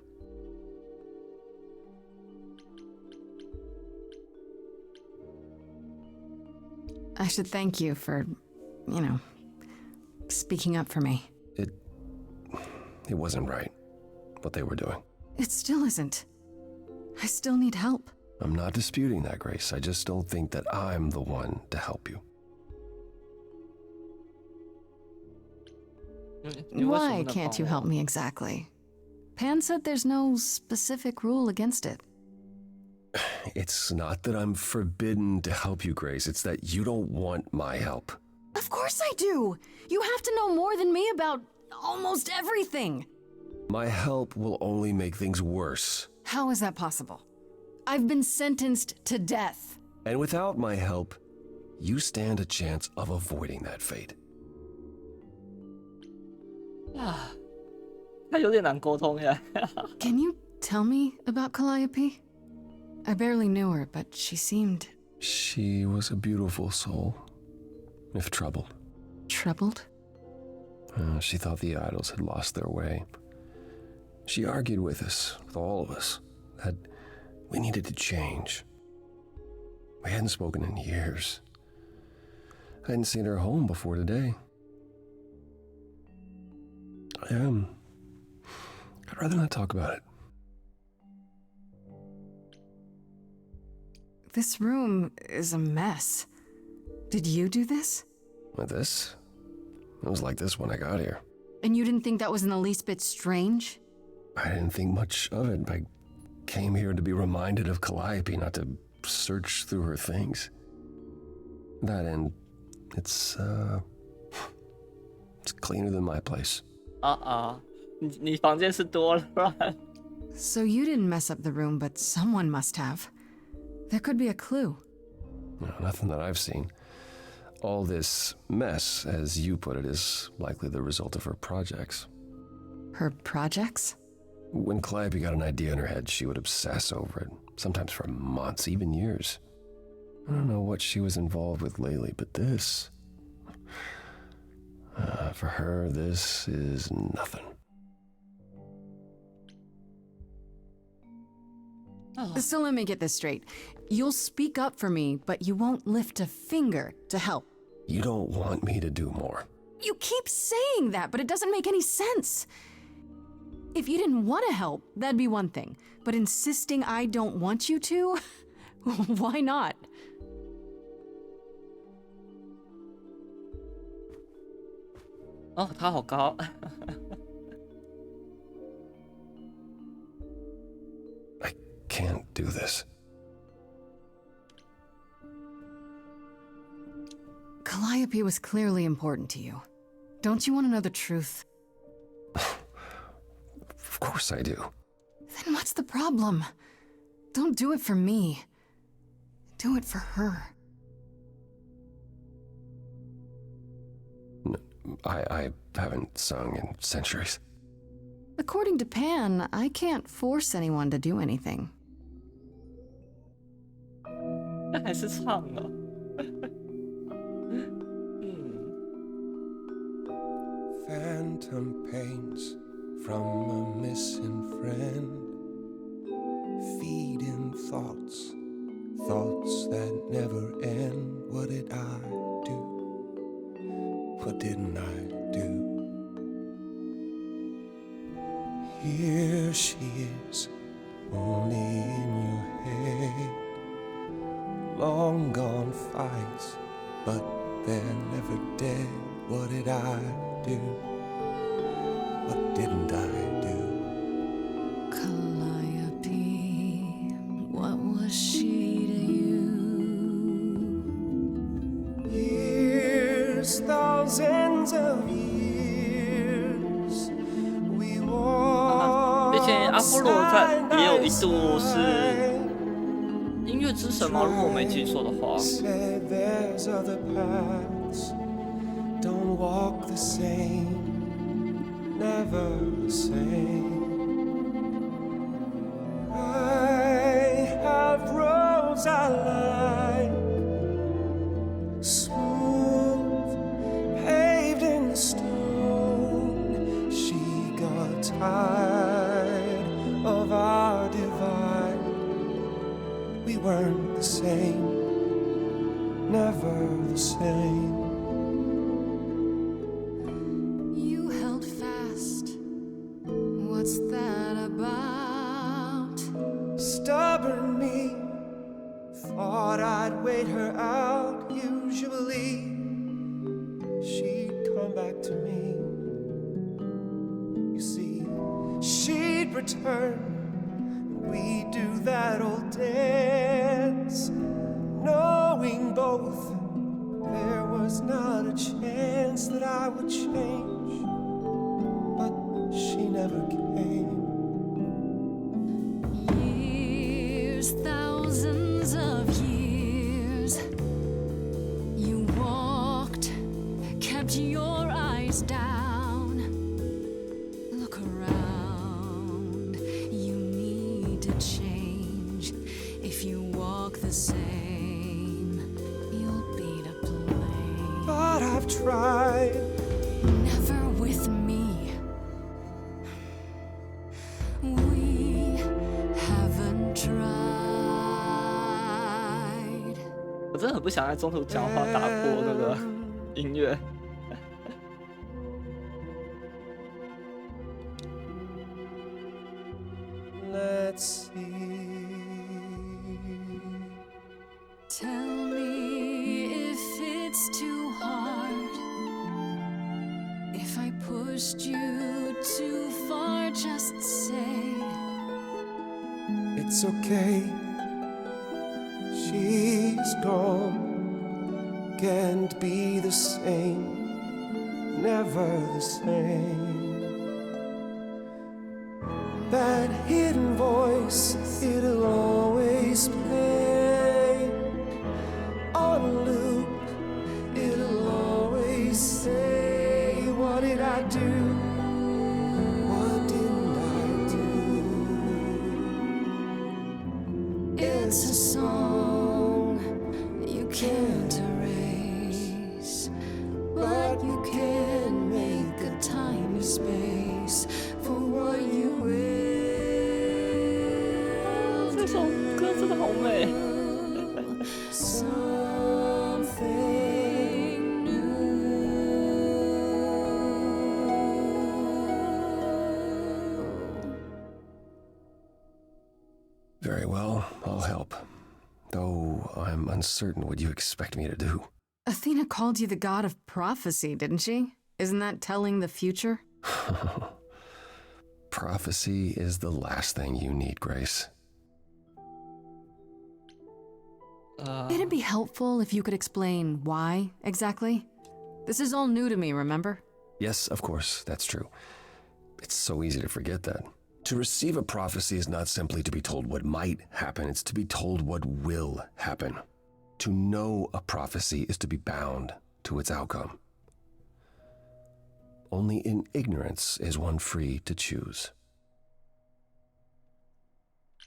I should thank you for, you know, speaking up for me. It wasn't right, what they were doing. It still isn't. I still need help. I'm not disputing that, Grace. I just don't think that I'm the one to help you. Why can't you help me exactly? Pan said there's no specific rule against it. It's not that I'm forbidden to help you, Grace. It's that you don't want my help. Of course I do! You have to know more than me about almost everything! My help will only make things worse. How is that possible? I've been sentenced to death. And without my help, you stand a chance of avoiding that fate. 啊，他有点难沟通耶。Can you tell me about Calliope? I barely knew her, but she seemed... She was a beautiful soul, if troubled. Troubled? She thought the idols had lost their way. She argued with us, with all of us, that we needed to change. We hadn't spoken in years. I hadn't seen her home before today. I'd rather not talk about it. This room is a mess. Did you do this? With this? It was like this when I got here. And you didn't think that was in the least bit strange? I didn't think much of it. I came here to be reminded of Calliope, not to search through her things. That and it's cleaner than my place. 你房间是多乱。So you didn't mess up the room, but someone must have. There could be a clue. No, nothing that I've seen. All this mess, as you put it, is likely the result of her projects. Her projects? When Calliope got an idea in her head, she would obsess over it, sometimes for months, even years. I don't know what she was involved with lately, but this... for her, this is nothing. So let me get this straight. You'll speak up for me, but you won't lift a finger to help. You don't want me to do more. You keep saying that, but it doesn't make any sense. If you didn't want to help, that'd be one thing. But insisting I don't want you to? Why not? Oh, 他好高。I can't do this. Calliope was clearly important to you. Don't you want to know the truth? Of course I do. Then what's the problem? Don't do it for me. Do it for her. I haven't sung in centuries. According to Pan, I can't force anyone to do anything. 那还是唱了。Phantom pains from a missing friend, feeding thoughts, thoughts that never end. What did I do? What didn't I do? Here she is, only in your head. Long gone fights, but they're never dead. What did I do? What didn't I do? Calliope, what was she to you? Years, thousands of years, we walked 毕竟阿波罗也有一度是音乐之神吗？如果我没记错的话。Said there's other paths, don't walk the same, never the same. I have roads I like, smooth, paved in stone. She got tired of our divide. We weren't the same, never the same. You held fast. What's that about? Stubborn me, thought I'd wait her out. Usually, she'd come back to me. You see, she'd return, and we'd do that old dance, knowing both there was not a chance that I would change. But she never came. Years, thousands us down. Look around, you need to change. If you walk the same, you'll be to blame. But I've tried. Never with me. We haven't tried. 我真的很不想在中途讲话打破那个音乐。Let's see. Tell me if it's too hard. If I pushed you too far, just say It's okay. She's gone. Can't be the same. Never the same. That hidden voice, it'll always play. On a loop, it'll always say, what did I do? What didn't I do? it's a song you can't erase, but you can make a tiny space for what you will. 这首歌真的好美。Something new. Very well, I'll help. Though I'm uncertain what you expect me to do. Athena called you the god of prophecy, didn't she? Isn't that telling the future? Prophecy is the last thing you need, Grace. It'd be helpful if you could explain why, exactly. This is all new to me, remember? Yes, of course, that's true. It's so easy to forget that. To receive a prophecy is not simply to be told what might happen, it's to be told what will happen. To know a prophecy is to be bound to its outcome. Only in ignorance is one free to choose.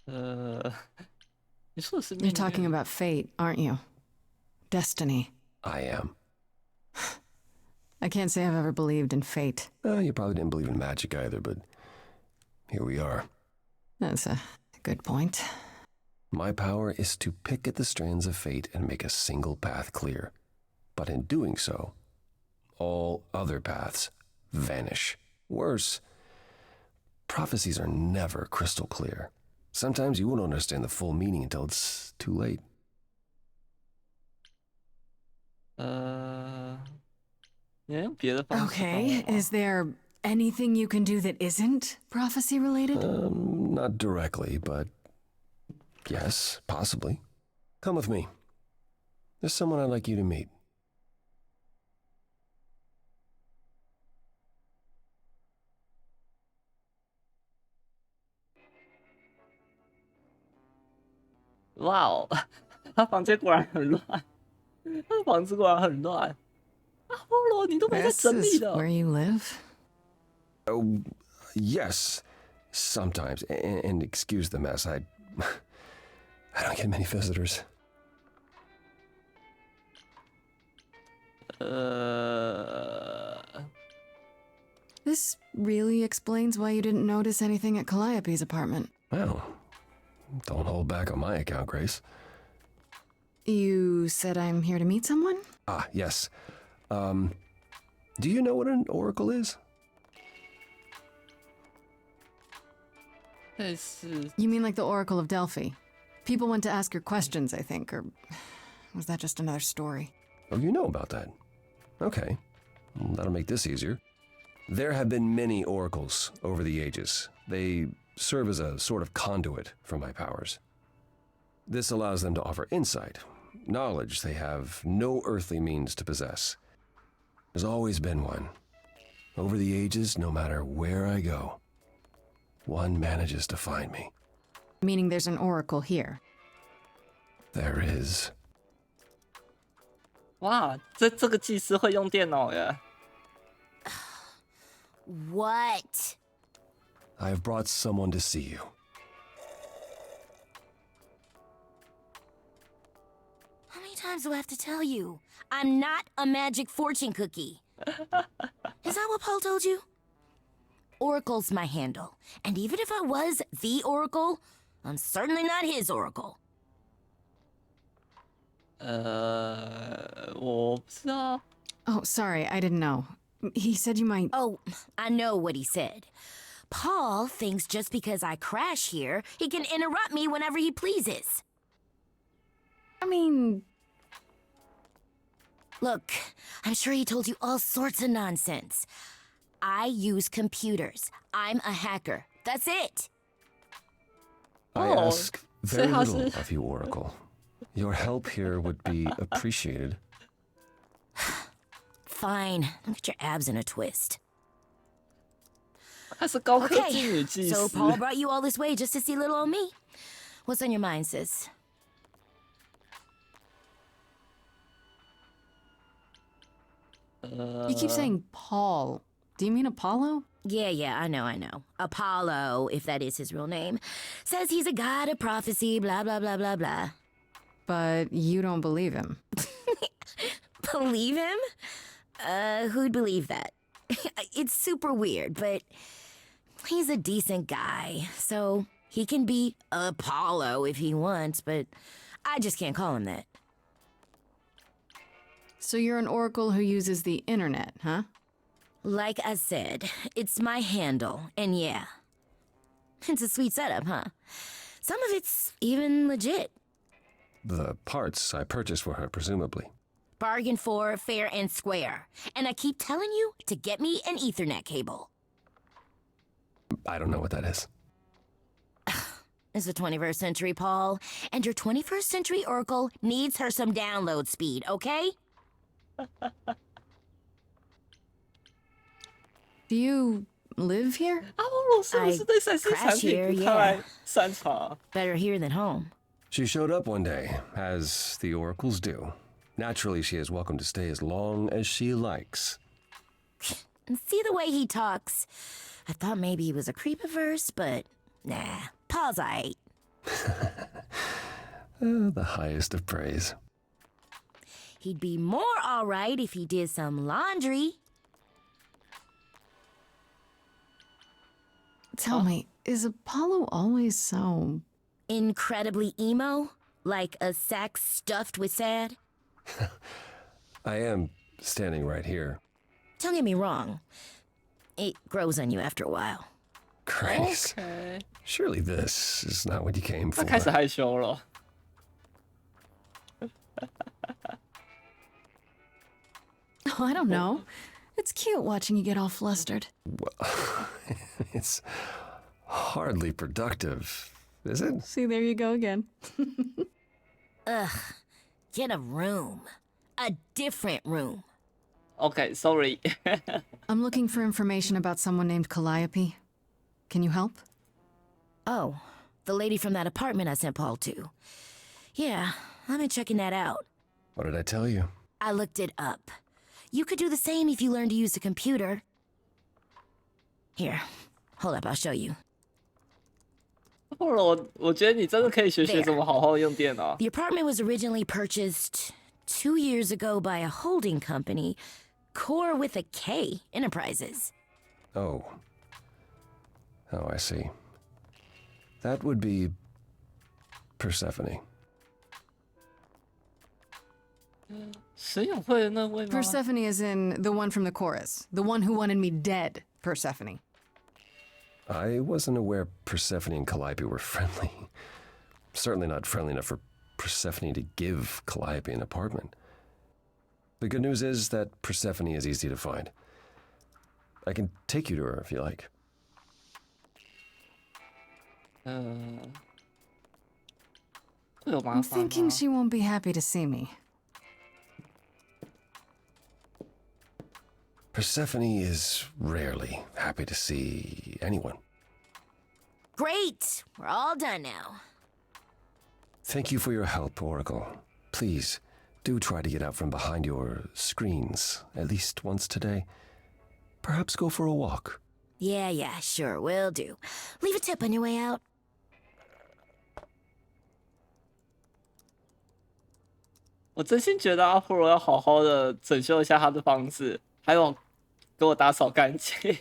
You're talking about fate, aren't you? Destiny. I am. I can't say I've ever believed in fate. You probably didn't believe in magic either, but here we are. That's a good point. My power is to pick at the strands of fate and make a single path clear. But in doing so, all other paths vanish. Worse, prophecies are never crystal clear. Sometimes you won't understand the full meaning until it's too late. Okay, is there anything you can do that isn't prophecy related? Not directly, but yes, possibly. Come with me. There's someone I'd like you to meet. Wow, 他房间果然很乱，他房子果然很乱。Apollo，你都没在整理的。Where you live? Oh, yes, sometimes. And excuse the mess. I don't get many visitors. This really explains why you didn't notice anything at Calliope's apartment. Well, don't hold back on my account, Grace. You said I'm here to meet someone? Ah, yes. Do you know what an oracle is? You mean like the Oracle of Delphi? People went to ask her questions, I think, or was that just another story? Oh, you know about that. Okay, well, that'll make this easier. There have been many oracles over the ages. They serve as a sort of conduit for my powers. This allows them to offer insight, knowledge they have no earthly means to possess. There's always been one. Over the ages, no matter where I go, one manages to find me. Meaning there's an oracle here. There is. 哇，这个祭司会用电脑耶。What? I have brought someone to see you. How many times do I have to tell you? I'm not a magic fortune cookie. Is that what Paul told you? Oracle's my handle. And even if I was the Oracle, I'm certainly not his Oracle. 我不知道。Oh, sorry, I didn't know. He said you might. Oh, I know what he said. Paul thinks just because I crash here, he can interrupt me whenever he pleases. I mean... Look, I'm sure he told you all sorts of nonsense. I use computers. I'm a hacker. That's it. I ask very little of you, Oracle. Your help here would be appreciated. Fine. Don't get your abs in a twist. 她是高科技女祭司。 So Paul brought you all this way just to see little old me? What's on your mind, sis? You keep saying Paul. Do you mean Apollo? Yeah, I know. Apollo, if that is his real name, says he's a god of prophecy, blah, blah, blah, blah, blah. But you don't believe him. Believe him? Who'd believe that? It's super weird, but he's a decent guy, so he can be Apollo if he wants, but I just can't call him that. So you're an oracle who uses the internet, huh? Like I said, it's my handle, and yeah. It's a sweet setup, huh? Some of it's even legit. The parts I purchased for her, presumably. Bargain for, fair and square. And I keep telling you to get me an Ethernet cable. I don't know what that is. It's the 21st century, Paul. And your 21st century Oracle needs her some download speed, okay? Do you live here? Crash here, yeah. Better here than home. She showed up one day, as the oracles do. Naturally, she is welcome to stay as long as she likes. And see the way he talks. I thought maybe he was a creep at first, but nah, Paul's aight. The highest of praise. He'd be more alright if he did some laundry. Tell me, is Apollo always so... incredibly emo? Like a sack stuffed with sad? I am standing right here. Don't get me wrong. It grows on you after a while. Grace. Okay. Surely this is not what you came for. 她开始害羞了。Oh, I don't know. It's cute watching you get all flustered. Well, it's hardly productive, is it? See, there you go again. Ugh. Get a room. A different room. Okay, sorry. I'm looking for information about someone named Calliope. Can you help? Oh, the lady from that apartment I sent Paul to. Yeah, I've been checking that out. What did I tell you? I looked it up. You could do the same if you learned to use a computer. Here, hold up, I'll show you. 我觉得你真的可以学学怎么好好用电脑。 The apartment was originally purchased 2 years ago by a holding company, Core with a K Enterprises. Oh, I see. That would be Persephone. 神友会的那位吗？ Persephone is in the one from the chorus. The one who wanted me dead, Persephone. I wasn't aware Persephone and Calliope were friendly. Certainly not friendly enough for Persephone to give Calliope an apartment. The good news is that Persephone is easy to find. I can take you to her if you like. I'm thinking she won't be happy to see me. Persephone is rarely happy to see anyone. Great! We're all done now. Thank you for your help, Oracle. Please, do try to get out from behind your screens at least once today. Perhaps go for a walk. Yeah, sure, will do. Leave a tip on your way out. 我真心觉得阿波罗要好好的整修一下他的房子，还有给我打扫干净。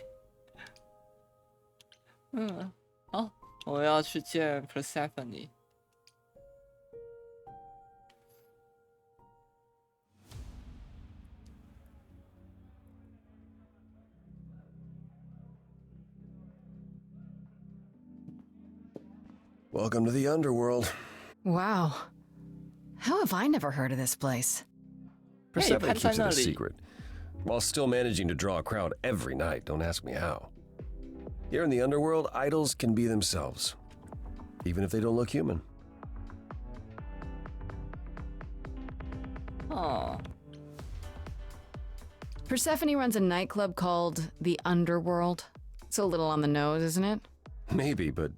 好，我要去见 Persephone。Welcome to the underworld. Wow. How have I never heard of this place? Persephone keeps it a secret, while still managing to draw a crowd every night. Don't ask me how. Here in the underworld, idols can be themselves, even if they don't look human. Oh. Persephone runs a nightclub called the Underworld. It's a little on the nose, isn't it? Maybe, but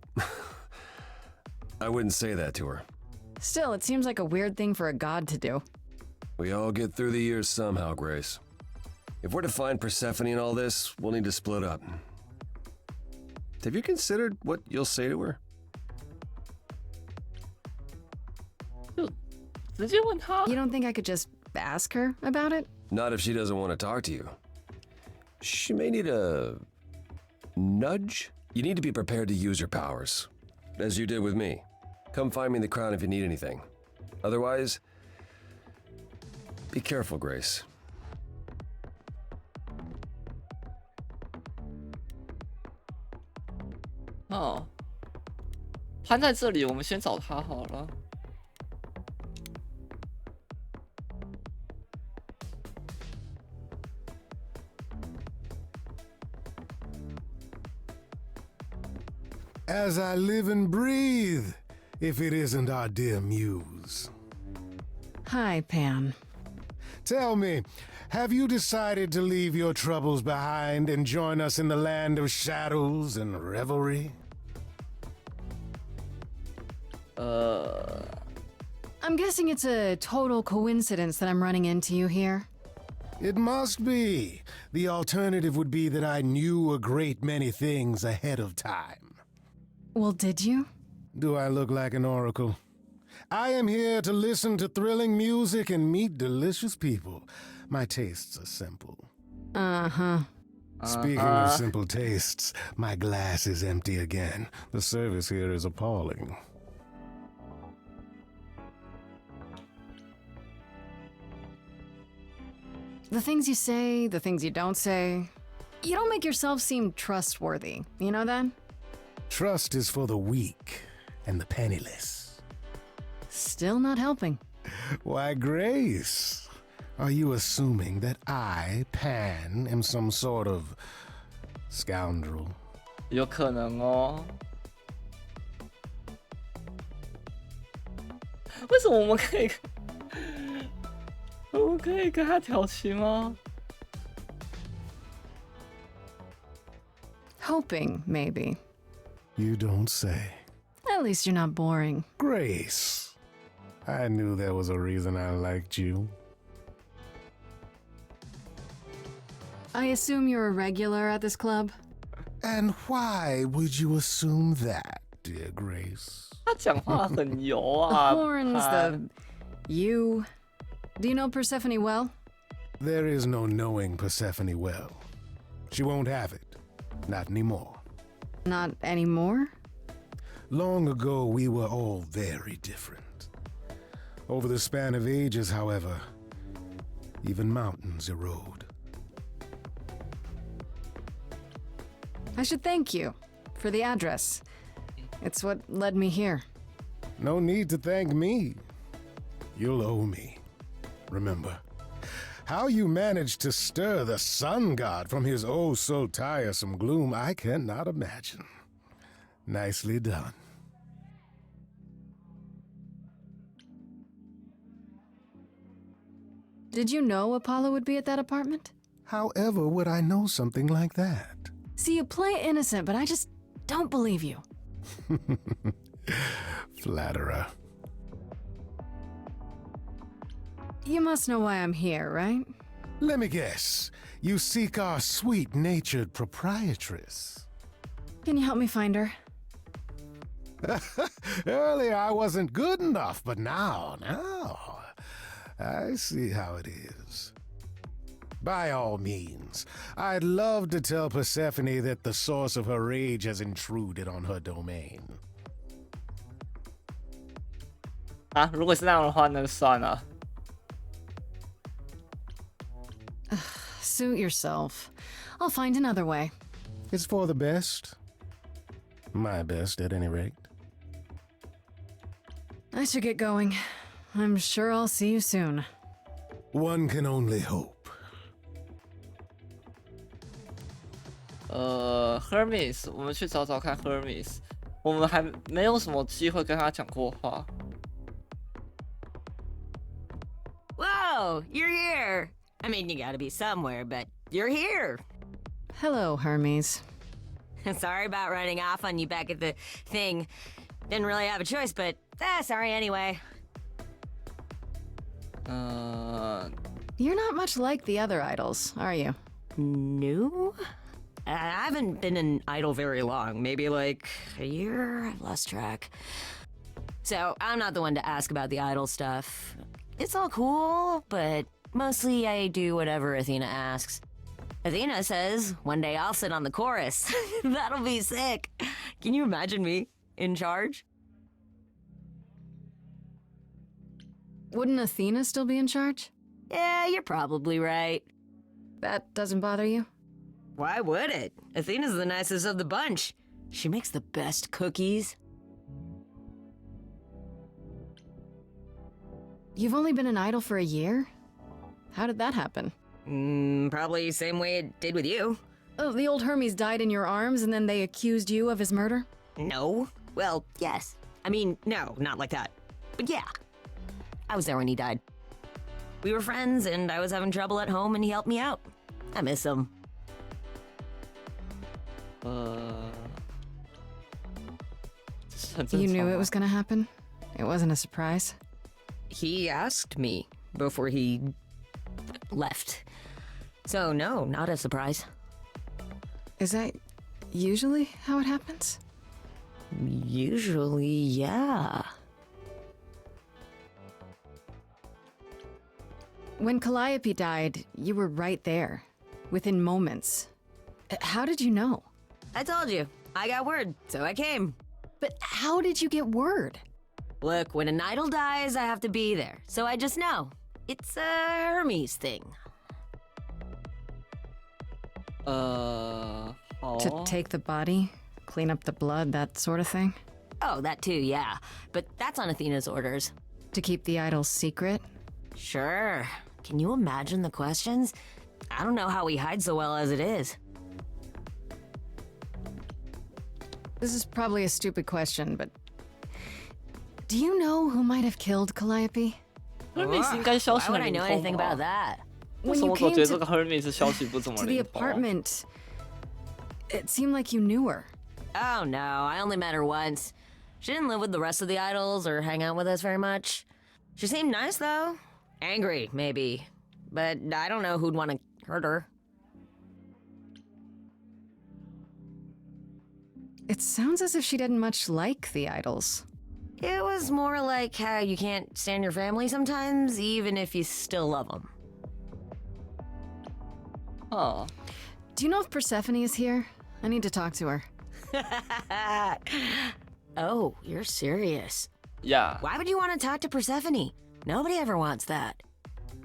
I wouldn't say that to her. Still, it seems like a weird thing for a god to do. We all get through the years somehow, Grace. If we're to find Persephone in all this, we'll need to split up. Have you considered what you'll say to her? You don't think I could just ask her about it? Not if she doesn't want to talk to you. She may need a nudge. You need to be prepared to use your powers, as you did with me. Come find me in the crown if you need anything. Otherwise, be careful, Grace. Oh. 潘在这里，我们先找他好了。As I live and breathe, if it isn't our dear muse. Hi, Pan. Tell me, have you decided to leave your troubles behind and join us in the land of shadows and revelry? I'm guessing it's a total coincidence that I'm running into you here. It must be. The alternative would be that I knew a great many things ahead of time. Well, did you? Do I look like an oracle? I am here to listen to thrilling music and meet delicious people. My tastes are simple. Uh-huh. Speaking of simple tastes, my glass is empty again. The service here is appalling. The things you say, the things you don't say. You don't make yourself seem trustworthy. You know that? Trust is for the weak and the penniless. Still not helping. Why, Grace, are you assuming that I, Pan, am some sort of scoundrel? 有可能哦。为什么我们可以跟他调情吗？ Hoping, maybe. You don't say. At least you're not boring. Grace, I knew there was a reason I liked you. I assume you're a regular at this club? And why would you assume that, dear Grace? 他讲话很油 The 啊。 horns, the... you... Do you know Persephone well? There is no knowing Persephone well. She won't have it. Not anymore. Not anymore? Long ago, we were all very different. Over the span of ages, however, even mountains erode. I should thank you for the address. It's what led me here. No need to thank me. You'll owe me. Remember, how you managed to stir the sun god from his oh-so-tiresome gloom, I cannot imagine. Nicely done. Did you know Apollo would be at that apartment? However would I know something like that? See, you play innocent, but I just don't believe you. Flatterer. You must know why I'm here, right? Let me guess. You seek our sweet-natured proprietress. Can you help me find her? Earlier I wasn't good enough, but now, I see how it is. By all means, I'd love to tell Persephone that the source of her rage has intruded on her domain. 啊，如果是那样的话，那就算了。Suit yourself. I'll find another way. It's for the best. My best, at any rate. I should get going. I'm sure I'll see you soon. One can only hope. Hermes， 我们去找找看 Hermes。我们还没有什么机会跟他讲过话。Whoa, you're here. I mean, you gotta be somewhere, but you're here. Hello, Hermes. Sorry about running off on you back at the thing. Didn't really have a choice, but sorry anyway. You're not much like the other idols, are you? No? I haven't been an idol very long. Maybe like a year? I've lost track. So, I'm not the one to ask about the idol stuff. It's all cool, but mostly I do whatever Athena asks. Athena says one day I'll sit on the chorus. That'll be sick. Can you imagine me in charge? Wouldn't Athena still be in charge? Yeah, you're probably right. That doesn't bother you? Why would it? Athena's the nicest of the bunch. She makes the best cookies. You've only been an idol for a year? How did that happen? Probably same way it did with you. Oh, the old Hermes died in your arms and then they accused you of his murder? No. Well, yes. I mean, no, not like that. But yeah. I was there when he died. We were friends and I was having trouble at home and he helped me out. I miss him. You knew it was gonna happen? It wasn't a surprise? He asked me before he left. So no, not a surprise. Is that usually how it happens? Usually, yeah. When Calliope died, you were right there, within moments. How did you know? I told you. I got word, so I came. But how did you get word? Look, when an idol dies, I have to be there. So I just know. It's a Hermes thing. To take the body, clean up the blood, that sort of thing? Oh, that too, yeah. But that's on Athena's orders. To keep the idol's secret? Sure. Can you imagine the questions? I don't know how we hide so well as it is. This is probably a stupid question, but do you know who might have killed Calliope? Hermes 应该消息 Why 很 would I 灵 know 通 anything 吧 about that? 为什么我总觉得这个 Hermes 消息不怎么 To the 灵通啊 apartment, it seemed like you knew her. Oh no, I only met her once. She didn't live with the rest of the idols or hang out with us very much. She seemed nice though. Angry, maybe. But I don't know who'd want to hurt her. It sounds as if she didn't much like the idols. It was more like how you can't stand your family sometimes, even if you still love them. Oh. Do you know if Persephone is here? I need to talk to her. Oh, you're serious? Yeah. Why would you want to talk to Persephone? Nobody ever wants that.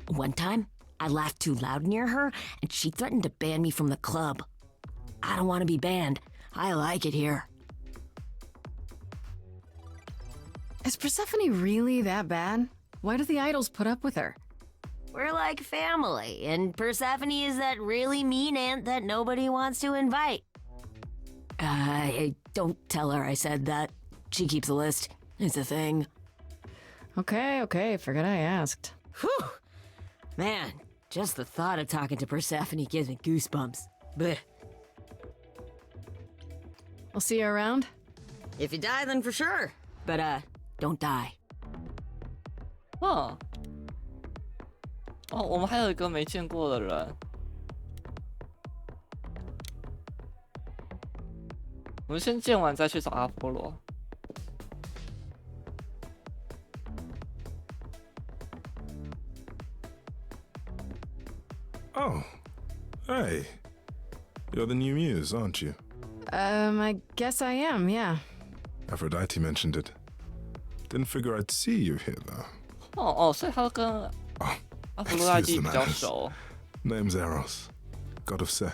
One time, I laughed too loud near her, and she threatened to ban me from the club. I don't want to be banned. I like it here. Is Persephone really that bad? Why do the idols put up with her? We're like family, and Persephone is that really mean aunt that nobody wants to invite. Don't tell her I said that. She keeps a list. It's a thing. Okay, forget I asked. Whew! Man, just the thought of talking to Persephone gives me goosebumps. Blech. I'll see you around? If you die, then for sure. But, don't die. 哦哦，我们还有一个没见过的人。我们先见完再去找阿波罗。Oh, hey. You're the new muse, aren't you? I guess I am, yeah. Aphrodite mentioned it. Didn't figure I'd see you here, though. 哦，所以他跟阿佛洛狄比较熟。Name's Eros, god of sex.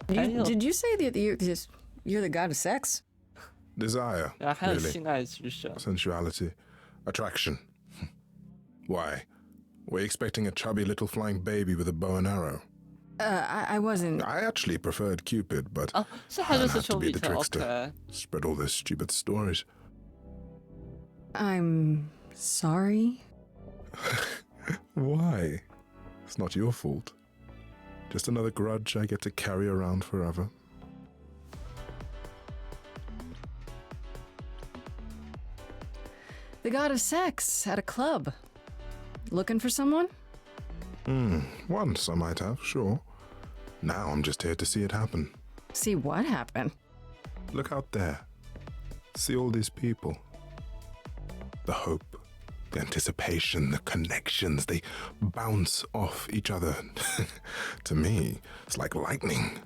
Did you say that you're the god of sex? Desire, 还有 really. 性爱之神。 Sensuality. Attraction. Why? Were you expecting a chubby little flying baby with a bow and arrow? I wasn't. I actually preferred Cupid, but I 所以他就 don't 是 have to 丘 be 比 the 特。 trickster. OK。 Spread all those stupid stories. I'm sorry. Why? It's not your fault. Just another grudge I get to carry around forever. The god of sex at a club. Looking for someone? Once I might have, sure. Now I'm just here to see it happen. See what happen? Look out there. See all these people. The hope, the anticipation, the connections, they bounce off each other. To me, it's like lightning.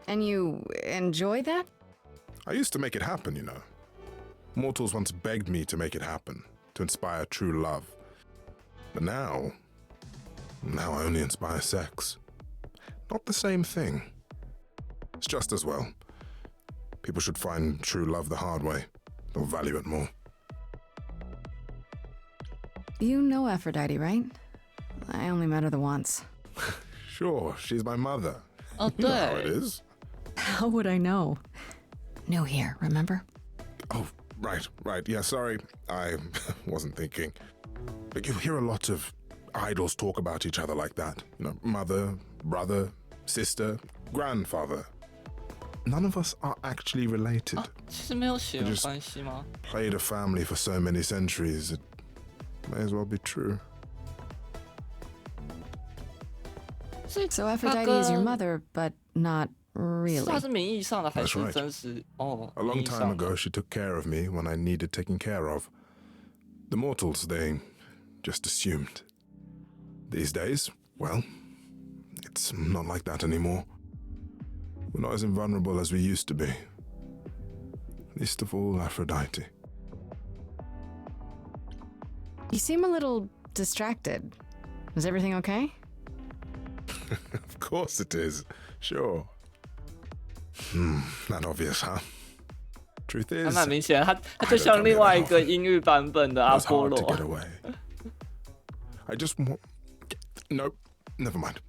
And you enjoy that? I used to make it happen, you know. Mortals once begged me to make it happen, to inspire true love. But now I only inspire sex. Not the same thing. It's just as well. People should find true love the hard way. They'll value it more. You know Aphrodite, right? I only met her the once. Sure, she's my mother. Oh, You know how it is. How would I know? New here, remember? Oh, right. Yeah, sorry. I wasn't thinking. But you hear a lot of idols talk about each other like that. You know, mother, brother, sister, grandfather. None of us are actually related. 其实没有血缘关系吗？ Played a family for so many centuries, it may as well be true. So Aphrodite is your mother, but not really. 他是名义上的还 That's 是 right. 真实？哦， A 名 long 义 time 上的。 ago, she took care of me when I needed taking care of. The mortals, they just assumed. These days, well, it's not like that anymore. We're not as invulnerable as we used to be. Least of all, Aphrodite. You seem a little distracted. Is everything okay? Of course it is. Sure. Not obvious, huh? Truth 还 is, 蛮明显，他就像另外一个音域版本的阿 it's 波 hard 罗 to。get away. I just want... Nope, never mind.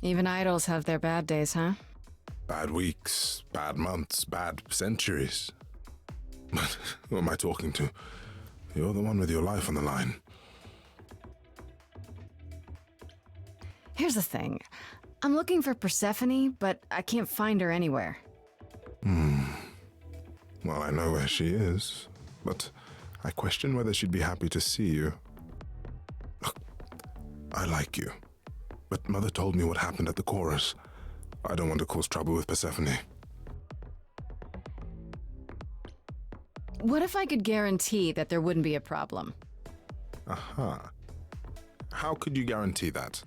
Even idols have their bad days, huh? Bad weeks, bad months, bad centuries. But who am I talking to? You're the one with your life on the line. Here's the thing. I'm looking for Persephone, but I can't find her anywhere. Well, I know where she is, but I question whether she'd be happy to see you. Look, I like you, but Mother told me what happened at the chorus. I don't want to cause trouble with Persephone. What if I could guarantee that there wouldn't be a problem? Aha. How could you guarantee that?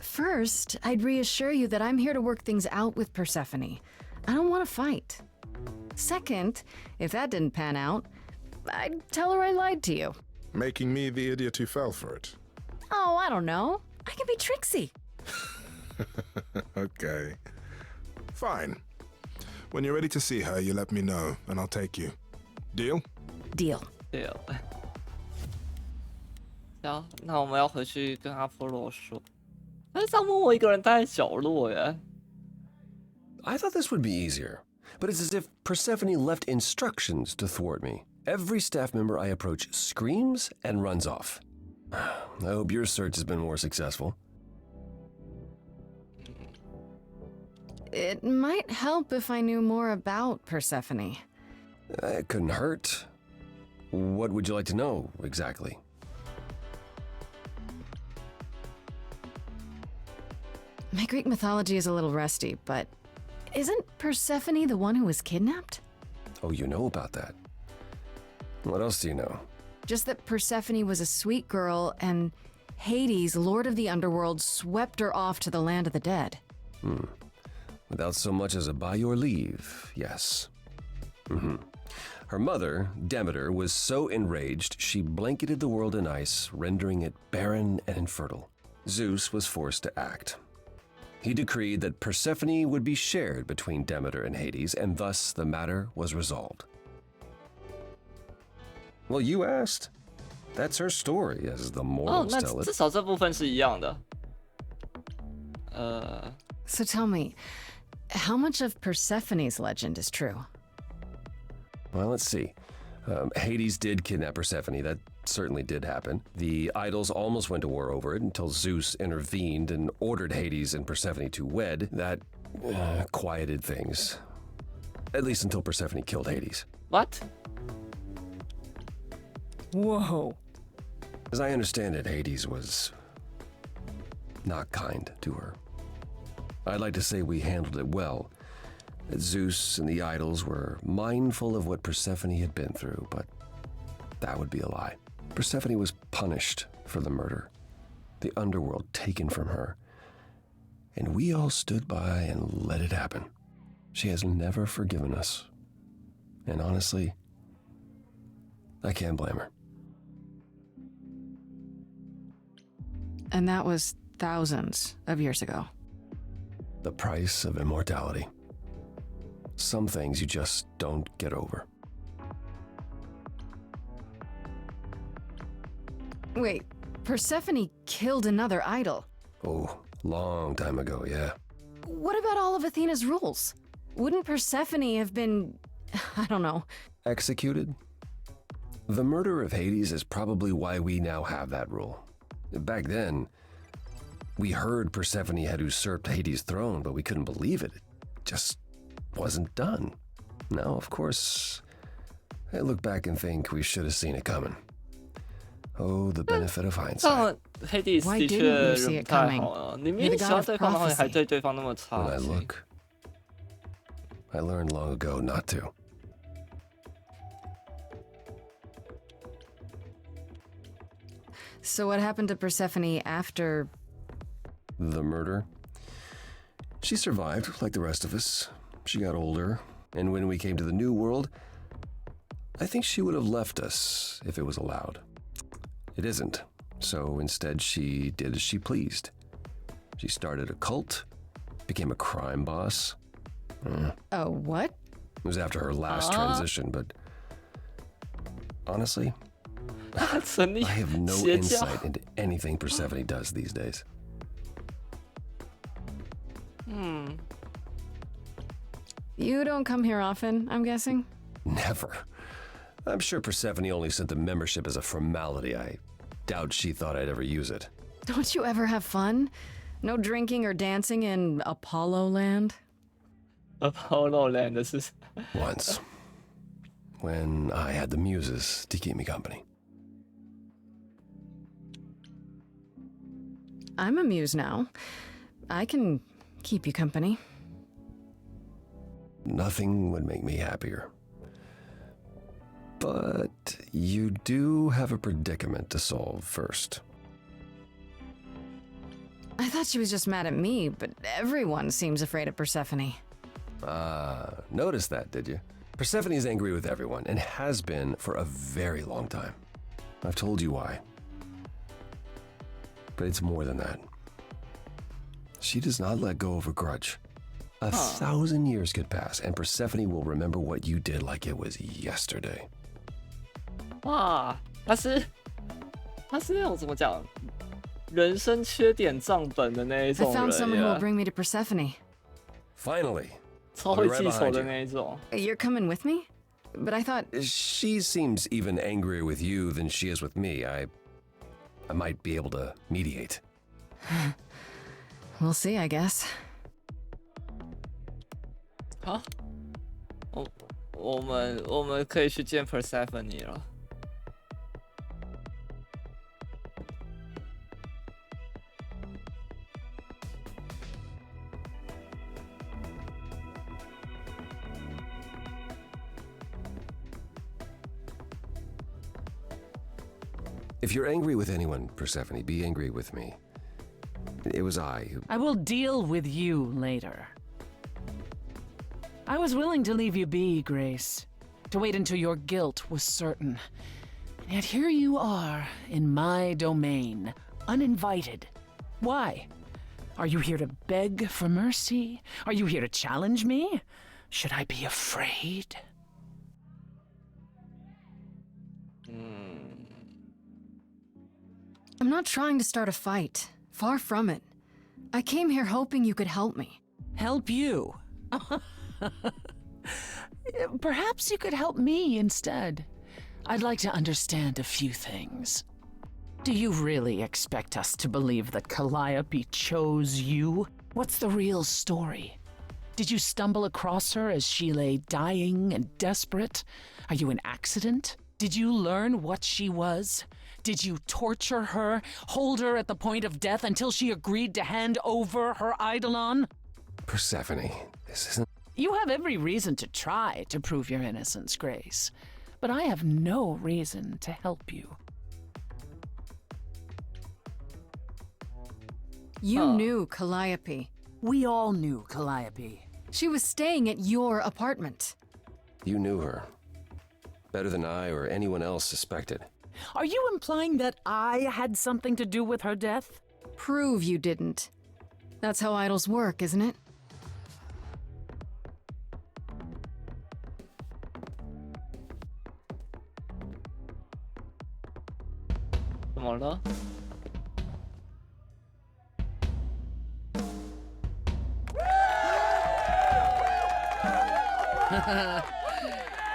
First, I'd reassure you that I'm here to work things out with Persephone. I don't want to fight. Second, if that didn't pan out, I'd tell her I lied to you. Making me the idiot who fell for it. Oh, I don't know. I can be tricksy. Okay. Fine. When you're ready to see her, you let me know, and I'll take you. Deal? Deal. 对哦。行，那我们要回去跟阿波罗说。但是这样默默一个人待在角落耶。 I thought this would be easier, but it's as if Persephone left instructions to thwart me. Every staff member I approach screams and runs off. I hope your search has been more successful. It might help if I knew more about Persephone. It couldn't hurt. What would you like to know, exactly? My Greek mythology is a little rusty, but isn't Persephone the one who was kidnapped? Oh, you know about that. What else do you know? Just that Persephone was a sweet girl and Hades, lord of the underworld, swept her off to the land of the dead. Without so much as a by your leave, yes. Her mother, Demeter, was so enraged she blanketed the world in ice, rendering it barren and infertile. Zeus was forced to act. He decreed that Persephone would be shared between Demeter and Hades, and thus the matter was resolved. Well, you asked. That's her story, as the morals tell it. 至少这部分是一样的。So tell me, how much of Persephone's legend is true? Well, let's see. Hades did kidnap Persephone. That certainly did happen. The idols almost went to war over it until Zeus intervened and ordered Hades and Persephone to wed. That quieted things. At least until Persephone killed Hades. What? Whoa. As I understand it, Hades was not kind to her. I'd like to say we handled it well. That Zeus and the idols were mindful of what Persephone had been through, but that would be a lie. Persephone was punished for the murder, the underworld taken from her, and we all stood by and let it happen. She has never forgiven us, and honestly, I can't blame her. And that was thousands of years ago. The price of immortality. Some things you just don't get over. Wait, Persephone killed another idol. Oh, long time ago, yeah. What about all of Athena's rules? Wouldn't Persephone have been, I don't know, Executed? The murder of Hades is probably why we now have that rule. Back then, we heard Persephone had usurped Hades' throne, but we couldn't believe it. It just wasn't done. Now, of course, I look back and think we should have seen it coming. Oh, the benefit of hindsight. Hades 的确人不太好啊，你明明喜欢对方，然后你还对对方那么差。When I look, I learned long ago not to. So what happened to Persephone after The murder? She survived, like the rest of us. She got older, and when we came to the New World, I think she would have left us if it was allowed. It isn't, so instead she did as she pleased. She started a cult, became a crime boss. Oh, what? It was after her last transition, but honestly, I have no insight into anything Persephone does these days. You don't come here often, I'm guessing? Never. I'm sure Persephone only sent the membership as a formality. I doubt she thought I'd ever use it. Don't you ever have fun? No drinking or dancing in Apollo Land? Apollo Land, this is Once. When I had the muses to keep me company. I'm a muse now. I can keep you company. Nothing would make me happier. But you do have a predicament to solve first. I thought she was just mad at me, but everyone seems afraid of Persephone. Noticed that, did you? Persephone is angry with everyone and has been for a very long time. I've told you why. But it's more than that. She does not let go of a grudge. 1,000 years could pass, and Persephone will remember what you did like it was yesterday. 哇，他是那种怎么讲，人生缺点账本的那一 I 种 found 人 someone who will 呀， bring me to Persephone. Finally. 超会记仇的那一种。 You're coming with me? But I thought... She seems even angrier with you than she is with me. I might be able to mediate. We'll see, I guess. 好，我们可以去见 Persephone 了。If you're angry with anyone, Persephone, be angry with me. It was I who... I will deal with you later. I was willing to leave you be, Grace, to wait until your guilt was certain. And yet here you are, in my domain, uninvited. Why? Are you here to beg for mercy? Are you here to challenge me? Should I be afraid? I'm not trying to start a fight. Far from it. I came here hoping you could help me. Help you? Perhaps you could help me instead. I'd like to understand a few things. Do you really expect us to believe that Calliope chose you? What's the real story? Did you stumble across her as she lay dying and desperate? Are you an accident? Did you learn what she was? Did you torture her, hold her at the point of death until she agreed to hand over her eidolon? Persephone, this isn't... You have every reason to try to prove your innocence, Grace, but I have no reason to help you. You knew Calliope. We all knew Calliope. She was staying at your apartment. You knew her. Better than I or anyone else suspected. Are you implying that I had something to do with her death? Prove you didn't. That's how idols work, isn't it?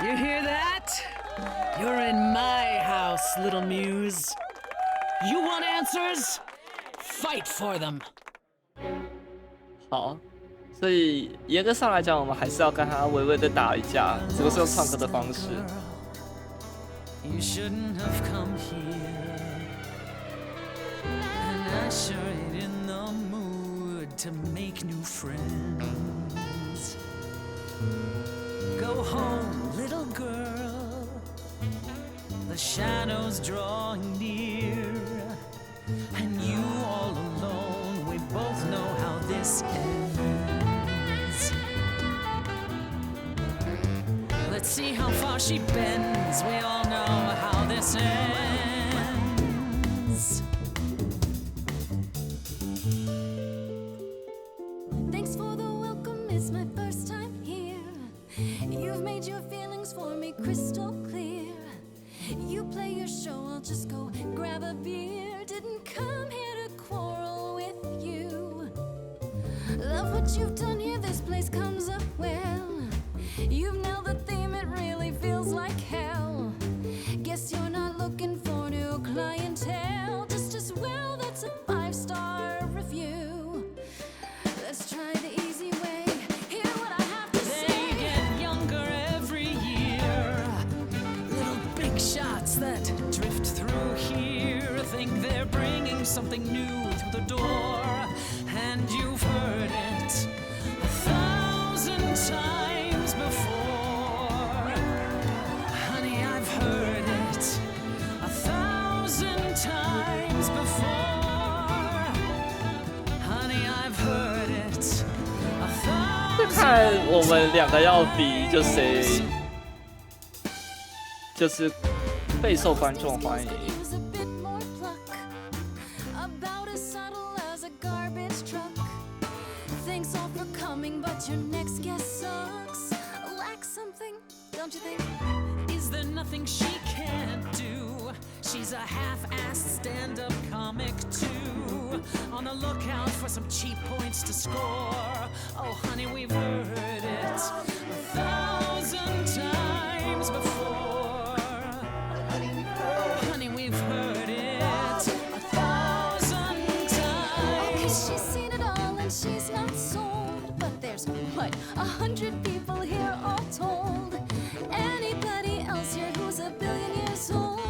You hear that? You're in my house, little muse. You want answers? Fight for them. 好，所以严格上来讲，我们还是要跟他微微的打一架，只不过是用唱歌的方式。You shouldn't have come here, and I sure ain't in the mood to make new friends. Go home, little girl. The shadows drawing near, and you all alone. We both know how this ends. Let's see how far she bends. We all know how this ends. Thanks for the welcome, it's my first time here. You've made your feelings for me crystal clear. You play your show, I'll just go grab a beer. Didn't come here to quarrel with you. Love what you've done here, this place comes up well. You've nailed the theme, it really feels like hell. Guess you're not looking for new clientele. Just as well, that's a 5-star review. Let's try the easy way. Hear what I have to say. They get younger every year. Little big shots that drift through here think they're bringing something new through the door. And you've heard it 1,000 times before. Honey, I've heard it 1,000 times before. Honey, I've heard it 1,000. 就看我们两个要比，就谁就是备受观众欢迎。 About as subtle as a garbage truck. Thanks all for coming, but your next guest sucks. Lacks something, don't you think? Is there nothing she can't do? She's a half-assed stand-up comic too. On the lookout for some cheap points to score. Oh honey, we've heard it 1,000 times what 100 people here all told. Anybody else here who's a billion years old?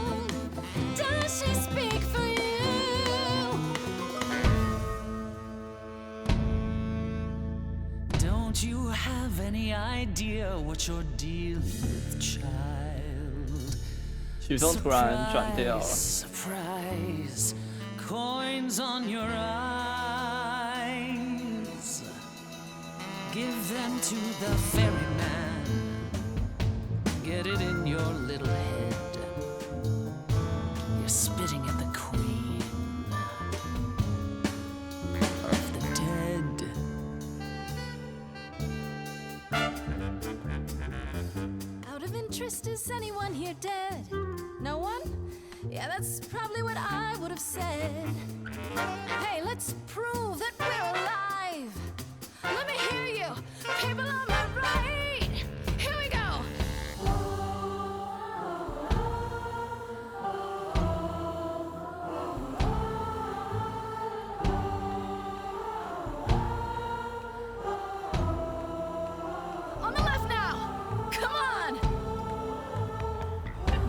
Does she speak for you? Don't you have any idea what you're dealing with, child? 曲风突然转调了。 Surprise, coins on your eyes. Give them to the ferryman. Get it in your little head. You're spitting at the queen of the dead. Out of interest, is anyone here dead? No one? Yeah, that's probably what I would have said. Hey, let's prove that we're alive. Let me hear you, people on my right. Here we go. On the left now. Come on.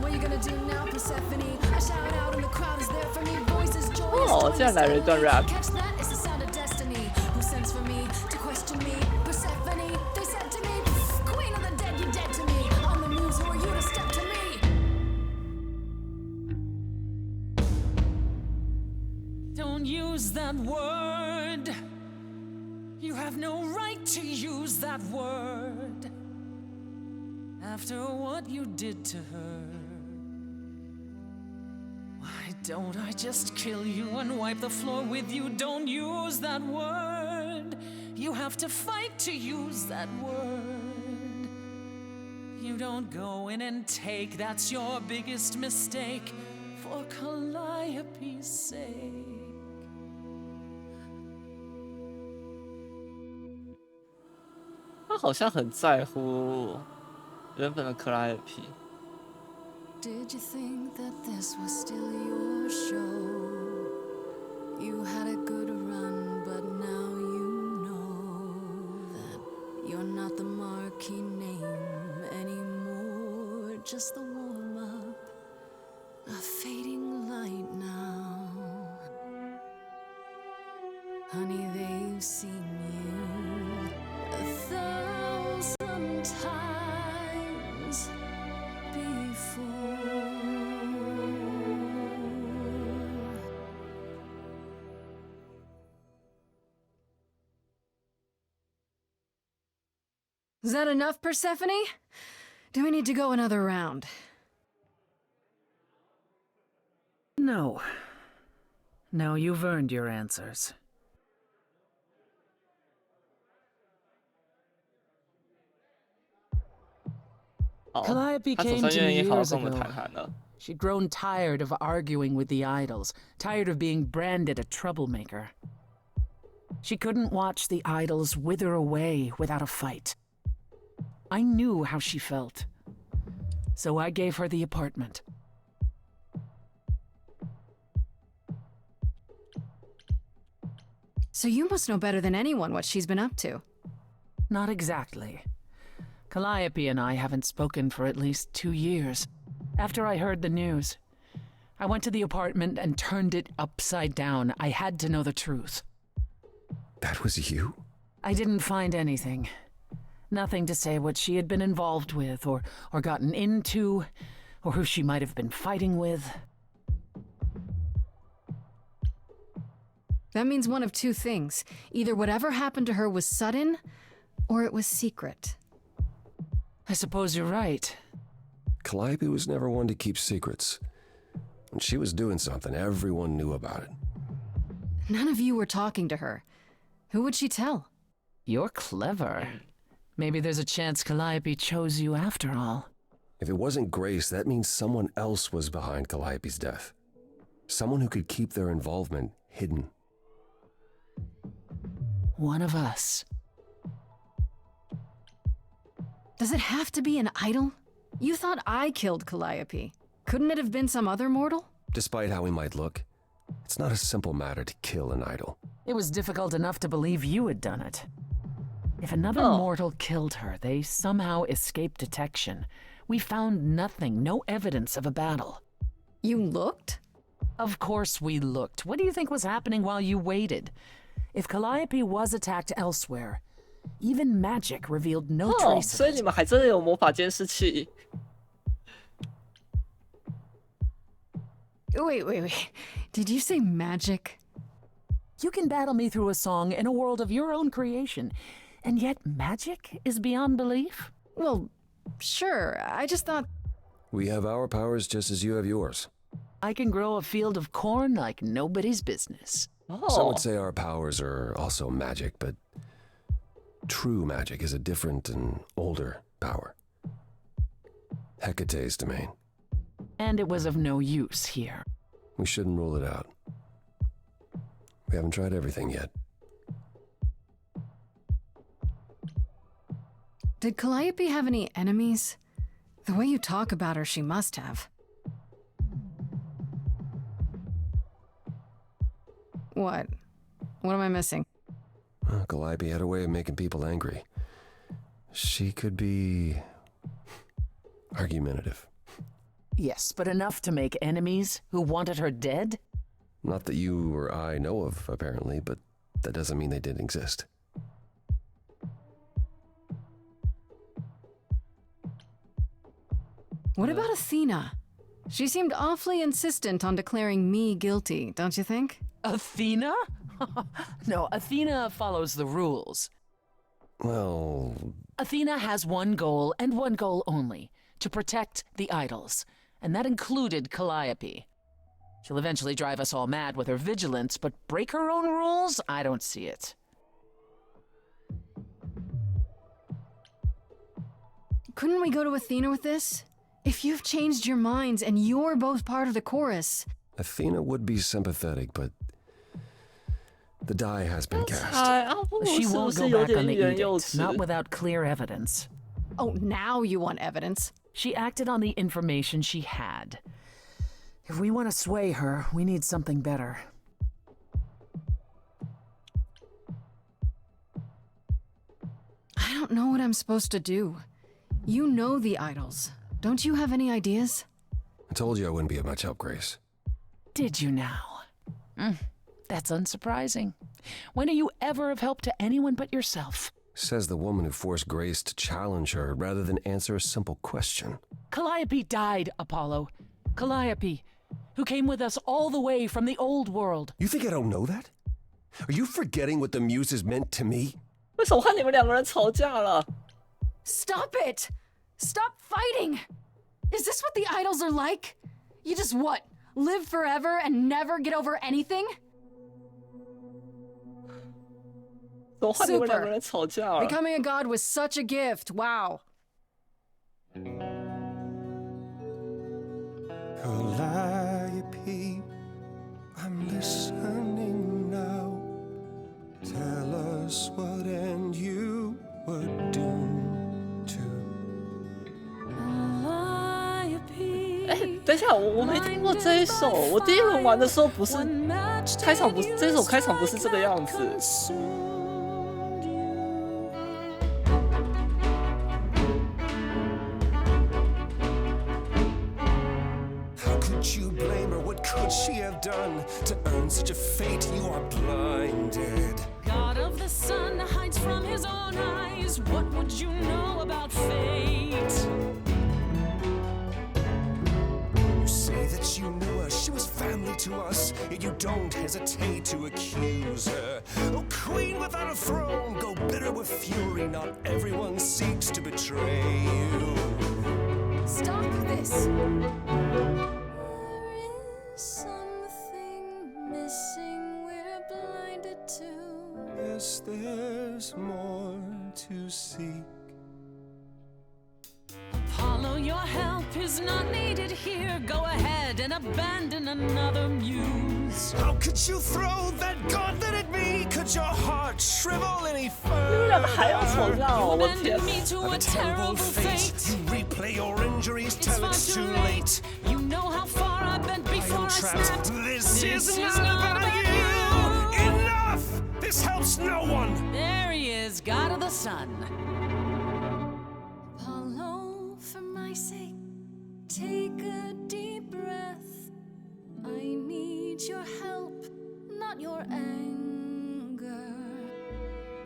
What are you gonna do now, Persephone? I shout out and the crowd is there for me. Voices joyous. 哦，竟然来了一段 rap。 Catch that? It's the sound of destiny. Who sends for me to question me? Persephone, they said to me, Queen of the dead, you dead to me. On the moves, who are you to step to me? Don't use that word. You have no right to use that word. After what you did to her, why don't I just kill you and wipe the floor with you? Don't use that word. You have to fight to use that word. You don't go in and take, that's your biggest mistake. For Calliope's sake. 他好像很在乎原本的克莱尔皮。 Did you think that this was still your show? You had a good run, but now you know that you're not the marquee name anymore. Just the warm-up, a fading light now. Honey, they've seen you 1,000 times before. Is that enough, Persephone? Do we need to go another round? No. No, you've earned your answers. Calliope came to me years ago. She'd grown tired of arguing with the idols, tired of being branded a troublemaker. She couldn't watch the idols wither away without a fight. I knew how she felt. So I gave her the apartment. So you must know better than anyone what she's been up to. Not exactly. Calliope and I haven't spoken for at least 2 years. After I heard the news, I went to the apartment and turned it upside down. I had to know the truth. That was you? I didn't find anything. Nothing to say what she had been involved with, or gotten into, or who she might have been fighting with. That means one of two things. Either whatever happened to her was sudden, or it was secret. I suppose you're right. Calliope was never one to keep secrets. When she was doing something, everyone knew about it. None of you were talking to her. Who would she tell? You're clever. Maybe there's a chance Calliope chose you after all. If it wasn't Grace, that means someone else was behind Calliope's death. Someone who could keep their involvement hidden. One of us. Does it have to be an idol? You thought I killed Calliope. Couldn't it have been some other mortal? Despite how he might look, it's not a simple matter to kill an idol. It was difficult enough to believe you had done it. If another mortal killed her, they somehow escaped detection. We found nothing, no evidence of a battle. You looked? Of course we looked. What do you think was happening while you waited? If Calliope was attacked elsewhere, even magic revealed no trace of 所以你们还真的有魔法监视器。Wait. Did you say magic? You can battle me through a song in a world of your own creation, and yet magic is beyond belief? Well, sure. I just thought... We have our powers just as you have yours. I can grow a field of corn like nobody's business. Some would say our powers are also magic, but true magic is a different and older power. Hecate's domain. And it was of no use here. We shouldn't rule it out. We haven't tried everything yet. Did Calliope have any enemies? The way you talk about her, she must have. What? What am I missing? Calliope had a way of making people angry. She could be argumentative. Yes, but enough to make enemies who wanted her dead? Not that you or I know of, apparently, but that doesn't mean they didn't exist. What about Athena? She seemed awfully insistent on declaring me guilty, don't you think? Athena? No, Athena follows the rules. Well... Athena has one goal, and one goal only. To protect the idols. And that included Calliope. She'll eventually drive us all mad with her vigilance, but break her own rules? I don't see it. Couldn't we go to Athena with this? If you've changed your minds and you're both part of the chorus... Athena would be sympathetic, but the die has been cast. She won't go back on the edict, not without clear evidence. Oh, now you want evidence? She acted on the information she had. If we want to sway her, we need something better. I don't know what I'm supposed to do. You know the idols. Don't you have any ideas? I told you I wouldn't be of much help, Grace. Did you now? That's unsurprising. When are you ever of help to anyone but yourself? Says the woman who forced Grace to challenge her rather than answer a simple question. Calliope died, Apollo. Calliope, who came with us all the way from the old world. You think I don't know that? Are you forgetting what the muses meant to me? 为什么看你们两个人吵架了？ Stop it! Stop fighting! Is this what the idols are like? You just what? Live forever and never get over anything? Super! Becoming a god was such a gift, wow. Calliope, I'm listening now. Tell us what end you were doomed to. 哎，等一下，我没听过这一首。我第一轮玩的时候不是开场，不是这首开场不是这个样子。You blame her, what could she have done to earn such a fate? You are blinded. God of the sun hides from his own eyes. What would you know about fate? You say that you knew her, she was family to us, yet you don't hesitate to accuse her. Oh, queen without a throne, go bitter with fury. Not everyone seeks to betray you. Stop this! Something missing, we're blinded to. Yes, there's more to seek. Apollo, your help is not needed here. Go ahead and abandon another muse. How could you throw that gauntlet at me? Could your heart shrivel any further? You abandoned me to a terrible fate. You replay your injuries till it's too late. You know how far I bent before I snapped. This is not about you. Enough! This helps no one. There he is, God of the the sun. Apollo, for my sake, take a deep breath. I need your help, not your anger.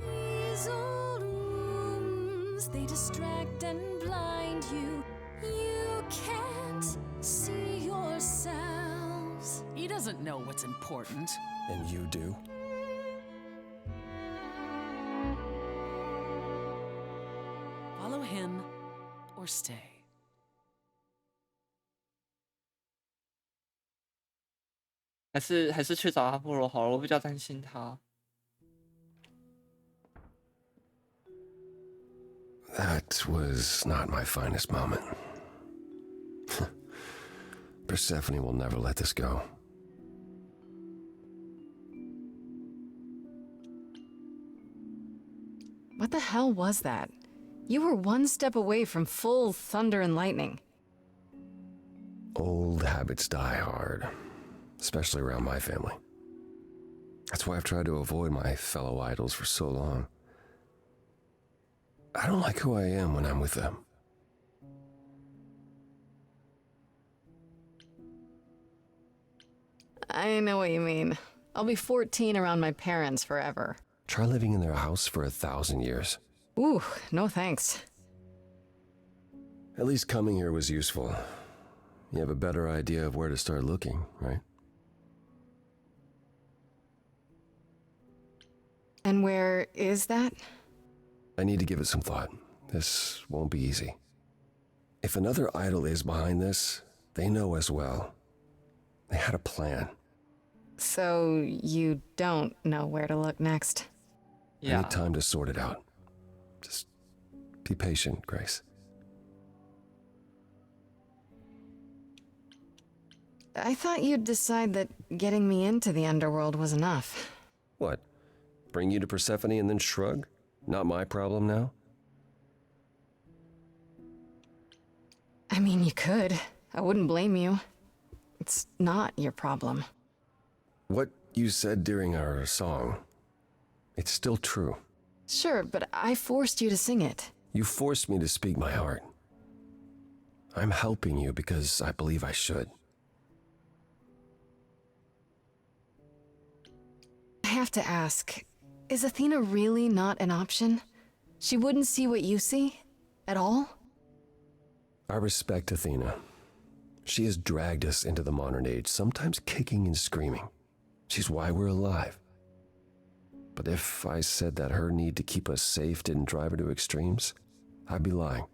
These old wounds, they distract and blind you. You can't see yourselves. He doesn't know what's important. And you do? Follow him or stay. 还是去找阿波罗好了，我比较担心他。That was not my finest moment. Persephone will never let this go. What the hell was that? You were one step away from full thunder and lightning. Old habits die hard, especially around my family. That's why I've tried to avoid my fellow idols for so long. I don't like who I am when I'm with them. I know what you mean. I'll be 14 around my parents forever. Try living in their house for 1,000 years. Ooh, no thanks. At least coming here was useful. You have a better idea of where to start looking, right? And where is that? I need to give it some thought. This won't be easy. If another idol is behind this, they know as well. They had a plan. So you don't know where to look next? I need time to sort it out. Just be patient, Grace. I thought you'd decide that getting me into the underworld was enough. What? Bring you to Persephone and then shrug? Not my problem now? I mean, you could. I wouldn't blame you. It's not your problem. What you said during our song, it's still true. Sure, but I forced you to sing it. You forced me to speak my heart. I'm helping you because I believe I should. I have to ask, is Athena really not an option? She wouldn't see what you see? At all? I respect Athena. She has dragged us into the modern age, sometimes kicking and screaming. She's why we're alive. But if I said that her need to keep us safe didn't drive her to extremes, I'd be lying.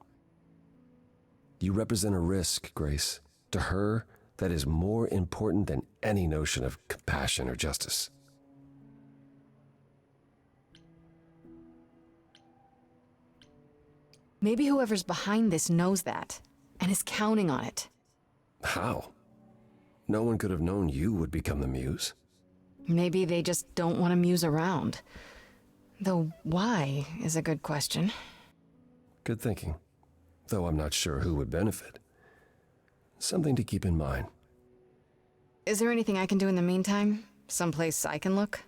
You represent a risk, Grace. To her, that is more important than any notion of compassion or justice. Maybe whoever's behind this knows that, and is counting on it. How? No one could have known you would become the muse. Maybe they just don't want to muse around. Though why is a good question. Good thinking. Though I'm not sure who would benefit. Something to keep in mind. Is there anything I can do in the meantime? Someplace I can look?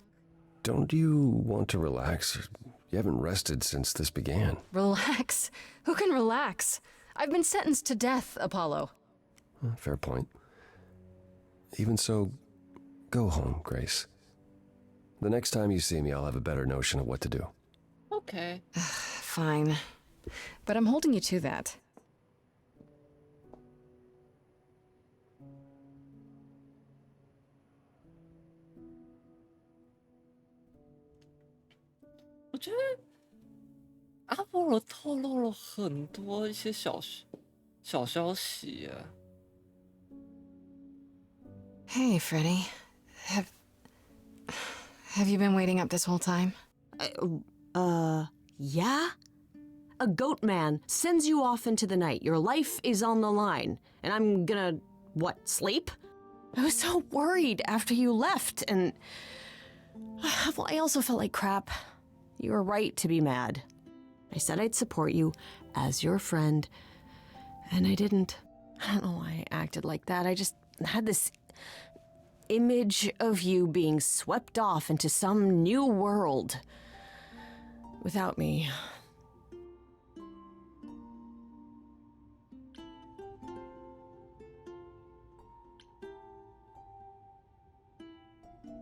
Don't you want to relax? You haven't rested since this began. Relax? Who can relax? I've been sentenced to death, Apollo. Fair point. Even so, go home, Grace. The next time you see me, I'll have a better notion of what to do. Okay. Fine. But I'm holding you to that. I think 阿波罗透露了很多一些小消息耶。Hey, Freddy. Have you been waiting up this whole time? Yeah? A goat man sends you off into the night. Your life is on the line. And I'm gonna, what, sleep? I was so worried after you left, and... well, I also felt like crap. You were right to be mad. I said I'd support you as your friend, and I didn't. I don't know why I acted like that. I just had this image of you being swept off into some new world. without me.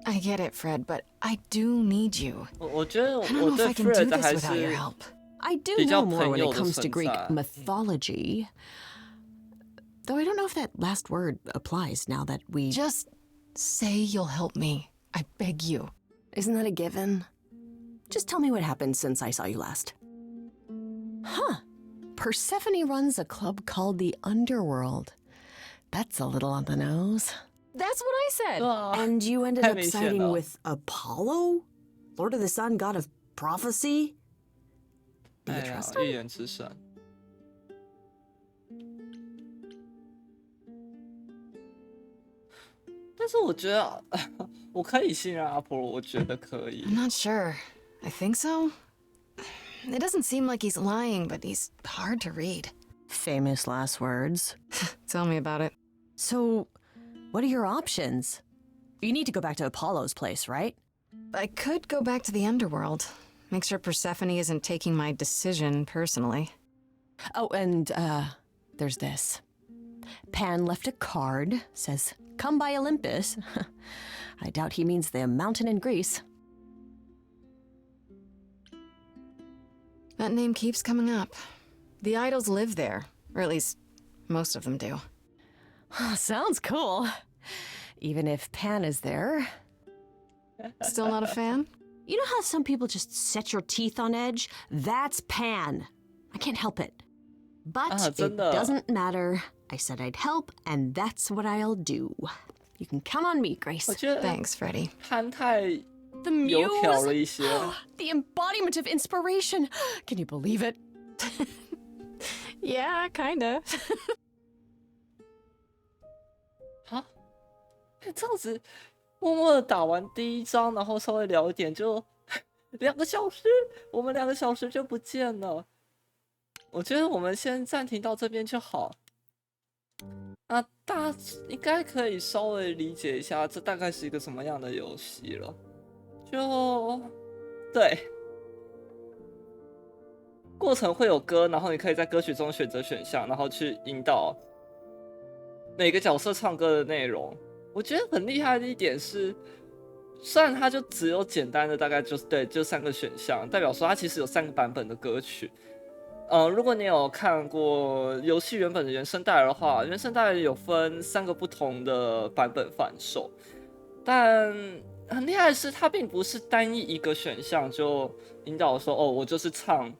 I get it, Fred, but I do need you. 我觉得 I don't 我 know if 对 I can do Fred this 还 without your 是 help. I do 比较 know more 朋 when 友 it 的 comes to 存 Greek 在。 mythology. Though I don't know if that last word applies now that we... Just say you'll help me. I beg you. Isn't that a given? Just tell me what happened since I saw you last. Huh. Persephone runs a club called the Underworld. That's a little on the nose. That's what I said. And you ended up 太明显 siding 了。 with Apollo? Lord of the Sun, god of prophecy? Do you 哎呀 trust， 预 him? 言之神。但是我觉得我可以信任阿波罗，我觉得可以。 I'm not sure. I think so. It doesn't seem like he's lying, but he's hard to read. Famous last words. Tell me about it. So, what are your options? You need to go back to Apollo's place, right? I could go back to the underworld. Make sure Persephone isn't taking my decision personally. Oh, and, there's this. Pan left a card, says, "Come by Olympus." I doubt he means the mountain in Greece. That name keeps coming up. The idols live there, or at least most of them do. Sounds cool. Even if Pan is there. Still not a fan? You know how some people just set your teeth on edge? That's Pan. I can't help it. But it 真的。 doesn't matter. I said I'd help, and that's what I'll do. You can count on me, Grace. 我觉得 Thanks, Freddie. 潘太 The 油条 muse! 了一些。 The embodiment of inspiration! Can you believe it? Yeah, kinda. 啊，这样子默默的打完第一章，然后稍微聊一点，就2个小时，我们2个小时就不见了。我觉得我们先暂停到这边就好。那大家应该可以稍微理解一下，这大概是一个什么样的游戏了。就对，过程会有歌，然后你可以在歌曲中选择选项，然后去引导每个角色唱歌的内容。我觉得很厉害的一点是，虽然它就只有简单的大概就3个选项，代表说它其实有3个版本的歌曲。如果你有看过游戏原本的原声带的话，原声带有分3个不同的版本贩售，但很厉害的是，它并不是单一一个选项就引导说，哦，我就是唱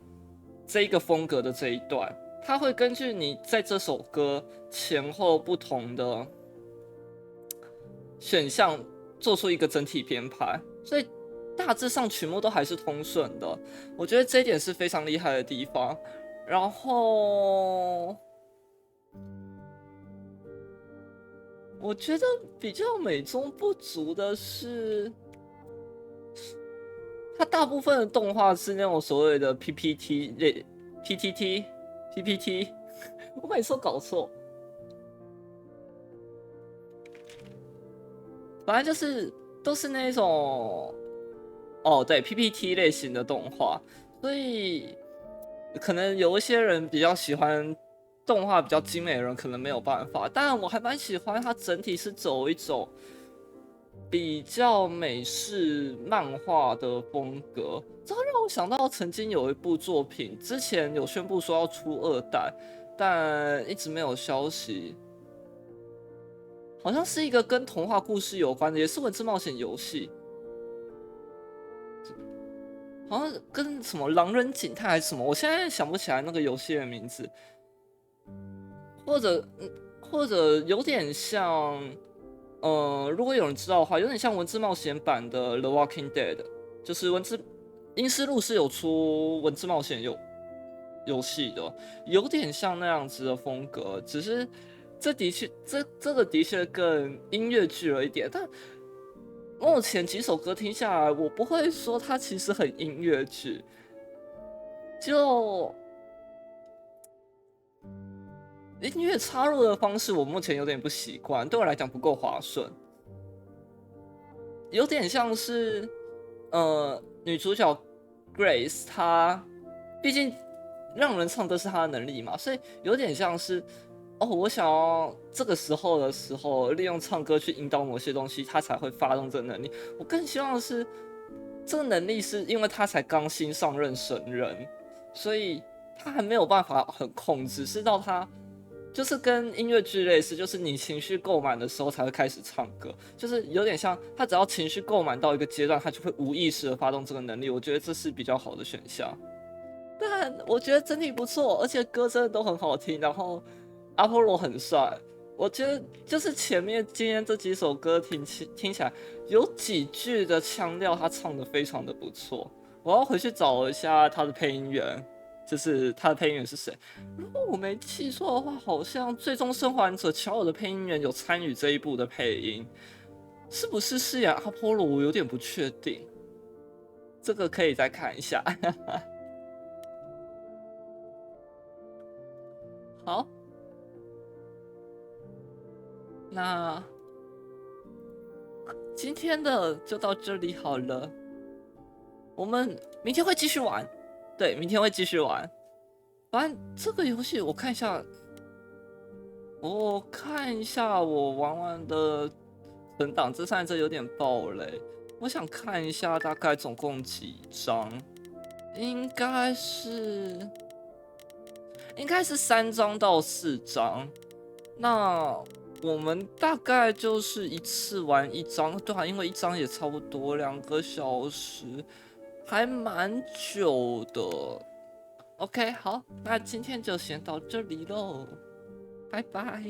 这一个风格的这一段，它会根据你在这首歌前后不同的选项做出一个整体编排，所以大致上曲目都还是通顺的。我觉得这一点是非常厉害的地方。然后我觉得比较美中不足的是，它大部分的动画是那种所谓的 PPT， 我每次都搞错。反正就是都是那种，对 PPT 类型的动画，所以可能有一些人比较喜欢动画比较精美的人可能没有办法，但我还蛮喜欢它整体是走一种比较美式漫画的风格。这让我想到曾经有一部作品，之前有宣布说要出2代，但一直没有消息。好像是一个跟童话故事有关的，也是文字冒险游戏，好像跟什么狼人警探还是什么，我现在想不起来那个游戏的名字，或者有点像，如果有人知道的话，有点像文字冒险版的 The Walking Dead， 就是阴尸路是有出文字冒险游戏的，有点像那样子的风格，只是。这个的确更音乐剧了一点，但目前几首歌听下来，我不会说它其实很音乐剧，就音乐插入的方式，我目前有点不习惯，对我来讲不够滑顺，有点像是女主角 Grace 她毕竟让人唱歌是她的能力嘛，所以有点像是我想要这个时候利用唱歌去引导某些东西，她才会发动这个能力。我更希望的是这个能力是因为她才刚新上任神人，所以她还没有办法很控制，是到她就是跟音乐剧类似，就是你情绪够满的时候才会开始唱歌，就是有点像他只要情绪够满到一个阶段，他就会无意识的发动这个能力。我觉得这是比较好的选项。但我觉得整体不错，而且歌真的都很好听，然后阿波罗很帅。我觉得就是前面今天这几首歌听起来有几句的腔调，他唱的非常的不错。我要回去找一下他的配音员。就是他的配音员是谁？如果我没记错的话，好像《最终生还者》乔尔的配音员有参与这一部的配音，是不是饰演阿波罗？我有点不确定，这个可以再看一下。好，那今天的就到这里好了，我们明天会继续玩。对，明天会继续玩。反正这个游戏我看一下，我玩完的存档，这上这有点爆雷。我想看一下大概总共几张，应该是3张到4张。那我们大概就是一次玩1张，对啊，因为1张也差不多2个小时。还蛮久的 ，OK， 好，那今天就先到这里喽，拜拜。